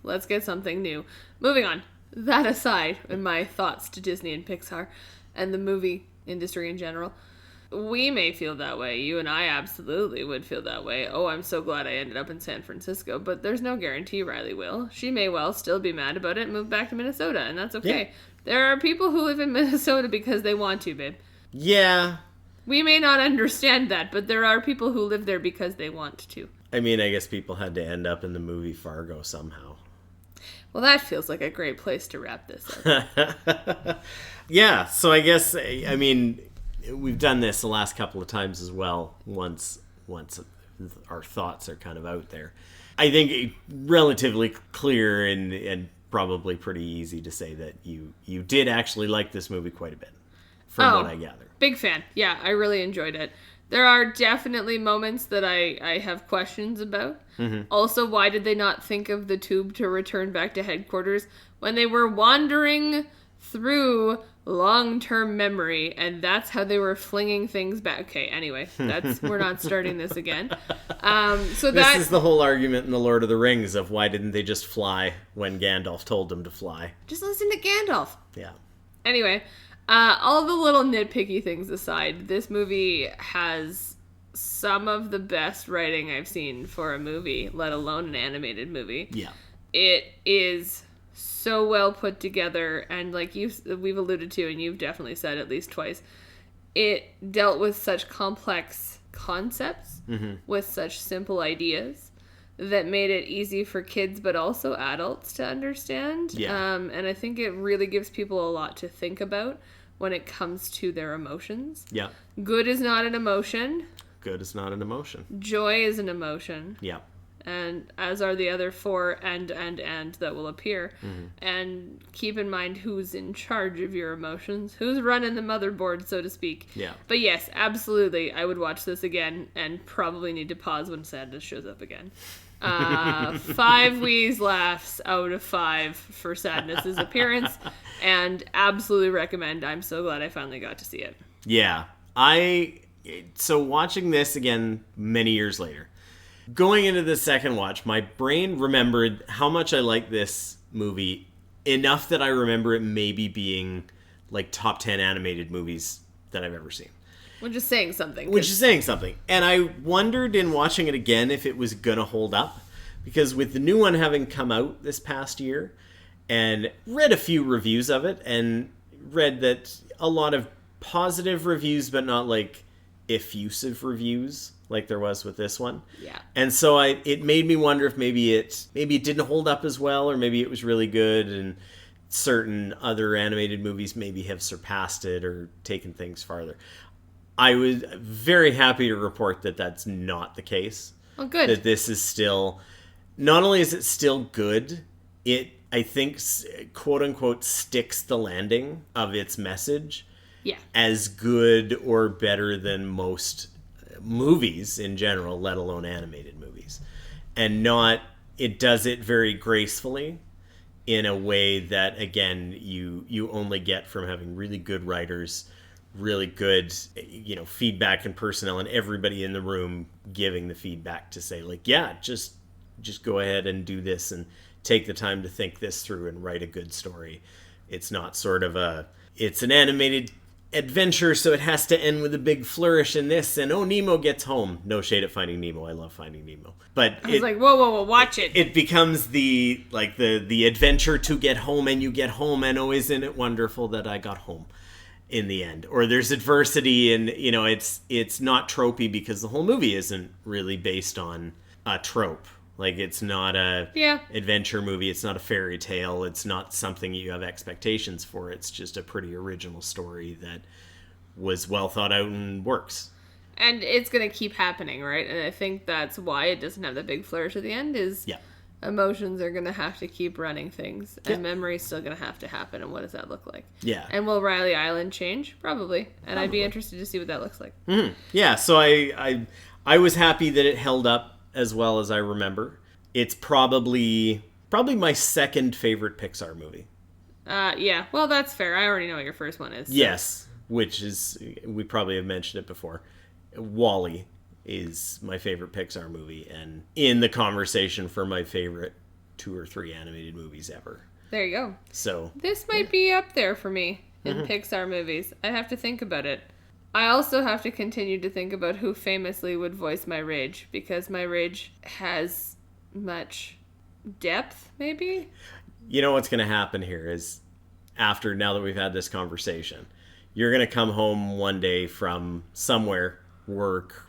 let's get something new. Moving on. That aside, in my thoughts to Disney and Pixar and the movie industry in general, we may feel that way. You and I absolutely would feel that way. Oh, I'm so glad I ended up in San Francisco. But there's no guarantee Riley will. She may well still be mad about it and move back to Minnesota, and that's okay. Yeah. There are people who live in Minnesota because they want to, babe. Yeah. We may not understand that, but there are people who live there because they want to. I mean, I guess people had to end up in the movie Fargo somehow. Well, that feels like a great place to wrap this up. Yeah, so I guess, I mean, we've done this the last couple of times as well, once our thoughts are kind of out there. I think relatively clear and probably pretty easy to say that you did actually like this movie quite a bit, from what I gather. Big fan. Yeah, I really enjoyed it. There are definitely moments that I have questions about. Mm-hmm. Also, why did they not think of the tube to return back to headquarters when they were wandering through long-term memory, and that's how they were flinging things back? Okay, anyway, we're not starting this again. This is the whole argument in The Lord of the Rings of why didn't they just fly when Gandalf told them to fly? Just listen to Gandalf. Yeah. Anyway, all the little nitpicky things aside, this movie has some of the best writing I've seen for a movie, let alone an animated movie. Yeah. It is so well put together, and like we've alluded to, and you've definitely said at least twice, it dealt with such complex concepts with such simple ideas that made it easy for kids but also adults to understand. Yeah. And I think it really gives people a lot to think about when it comes to their emotions. Yeah. Good is not an emotion. Good is not an emotion. Joy is an emotion. Yeah. And as are the other four and that will appear. Mm-hmm. And keep in mind who's in charge of your emotions, who's running the motherboard, so to speak. Yeah. But yes, absolutely, I would watch this again and probably need to pause when sadness shows up again. 5 wheeze laughs out of 5 for Sadness's appearance, and absolutely recommend. I'm so glad I finally got to see it. Yeah. So watching this again many years later, going into the second watch, my brain remembered how much I liked this movie enough that I remember it maybe being like top 10 animated movies that I've ever seen. Which is saying something. And I wondered in watching it again if it was going to hold up. Because with the new one having come out this past year, and read a few reviews of it, and read that a lot of positive reviews, but not like effusive reviews like there was with this one. Yeah. And so it made me wonder if maybe it didn't hold up as well, or maybe it was really good, and certain other animated movies maybe have surpassed it or taken things farther. I was very happy to report that that's not the case. Oh, good. That this is still, not only is it still good, it, I think, quote unquote, sticks the landing of its message. Yeah. As good or better than most movies in general, let alone animated movies. And it does it very gracefully in a way that, again, you only get from having really good writers, really good, feedback and personnel, and everybody in the room giving the feedback to say, like, yeah, just go ahead and do this and take the time to think this through and write a good story. It's not sort of it's an animated adventure, so it has to end with a big flourish in this, and Nemo gets home. No shade at Finding Nemo. I love Finding Nemo. But I was like, whoa, watch it. It becomes the adventure to get home, and you get home, and isn't it wonderful that I got home in the end? Or there's adversity, and it's not tropey because the whole movie isn't really based on a trope. Like, it's not a adventure movie. It's not a fairy tale. It's not something you have expectations for. It's just a pretty original story that was well thought out and works. And it's going to keep happening, right? And I think that's why it doesn't have the big flourish at the end is emotions are going to have to keep running things. And memory's still going to have to happen. And what does that look like? Yeah. And will Riley Island change? Probably. And I'd be interested to see what that looks like. Mm-hmm. Yeah, so I was happy that it held up as well as I remember. It's probably my second favorite Pixar movie. Yeah. Well, that's fair. I already know what your first one is. So. Yes, which is, we probably have mentioned it before. WALL-E is my favorite Pixar movie, and in the conversation for my favorite 2 or 3 animated movies ever. There you go. So this might be up there for me in Pixar movies. I'd have to think about it. I also have to continue to think about who famously would voice my rage, because my rage has much depth, maybe? You know what's going to happen here is, now that we've had this conversation, you're going to come home one day from somewhere, work,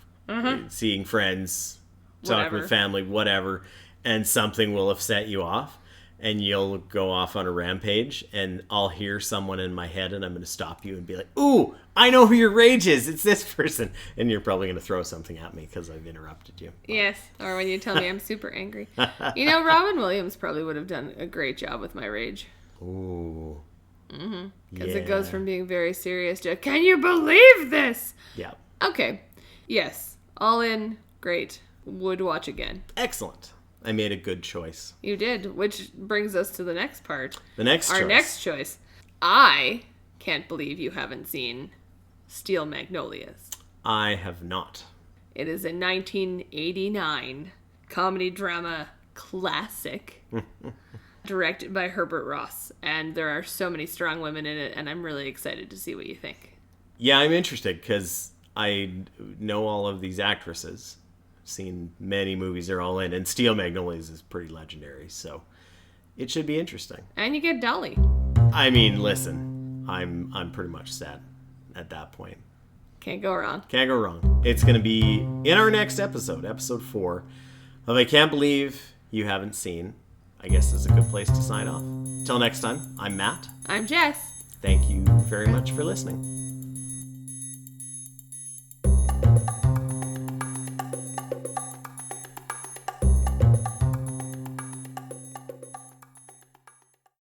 seeing friends, talking with family, whatever, and something will have set you off. And you'll go off on a rampage, and I'll hear someone in my head, and I'm going to stop you and be like, ooh, I know who your rage is. It's this person. And you're probably going to throw something at me because I've interrupted you. Yes, or when you tell me I'm super angry. Robin Williams probably would have done a great job with my rage. Ooh. Because it goes from being very serious to, can you believe this? Yeah. Okay. Yes. All in. Great. Would watch again. Excellent. I made a good choice. You did, which brings us to the next part. Our next choice. I can't believe you haven't seen Steel Magnolias. I have not. It is a 1989 comedy drama classic directed by Herbert Ross, and there are so many strong women in it, and I'm really excited to see what you think. Yeah, I'm interested because I know all of these actresses. Seen many movies they're all in, and Steel Magnolias is pretty legendary, so it should be interesting. And you get Dolly. I mean, listen, I'm pretty much set at that point. Can't go wrong. Can't go wrong. It's going to be in our next episode 4 of I Can't Believe You Haven't Seen. I guess this is a good place to sign off. Till next time, I'm Matt. I'm Jess. Thank you very much for listening.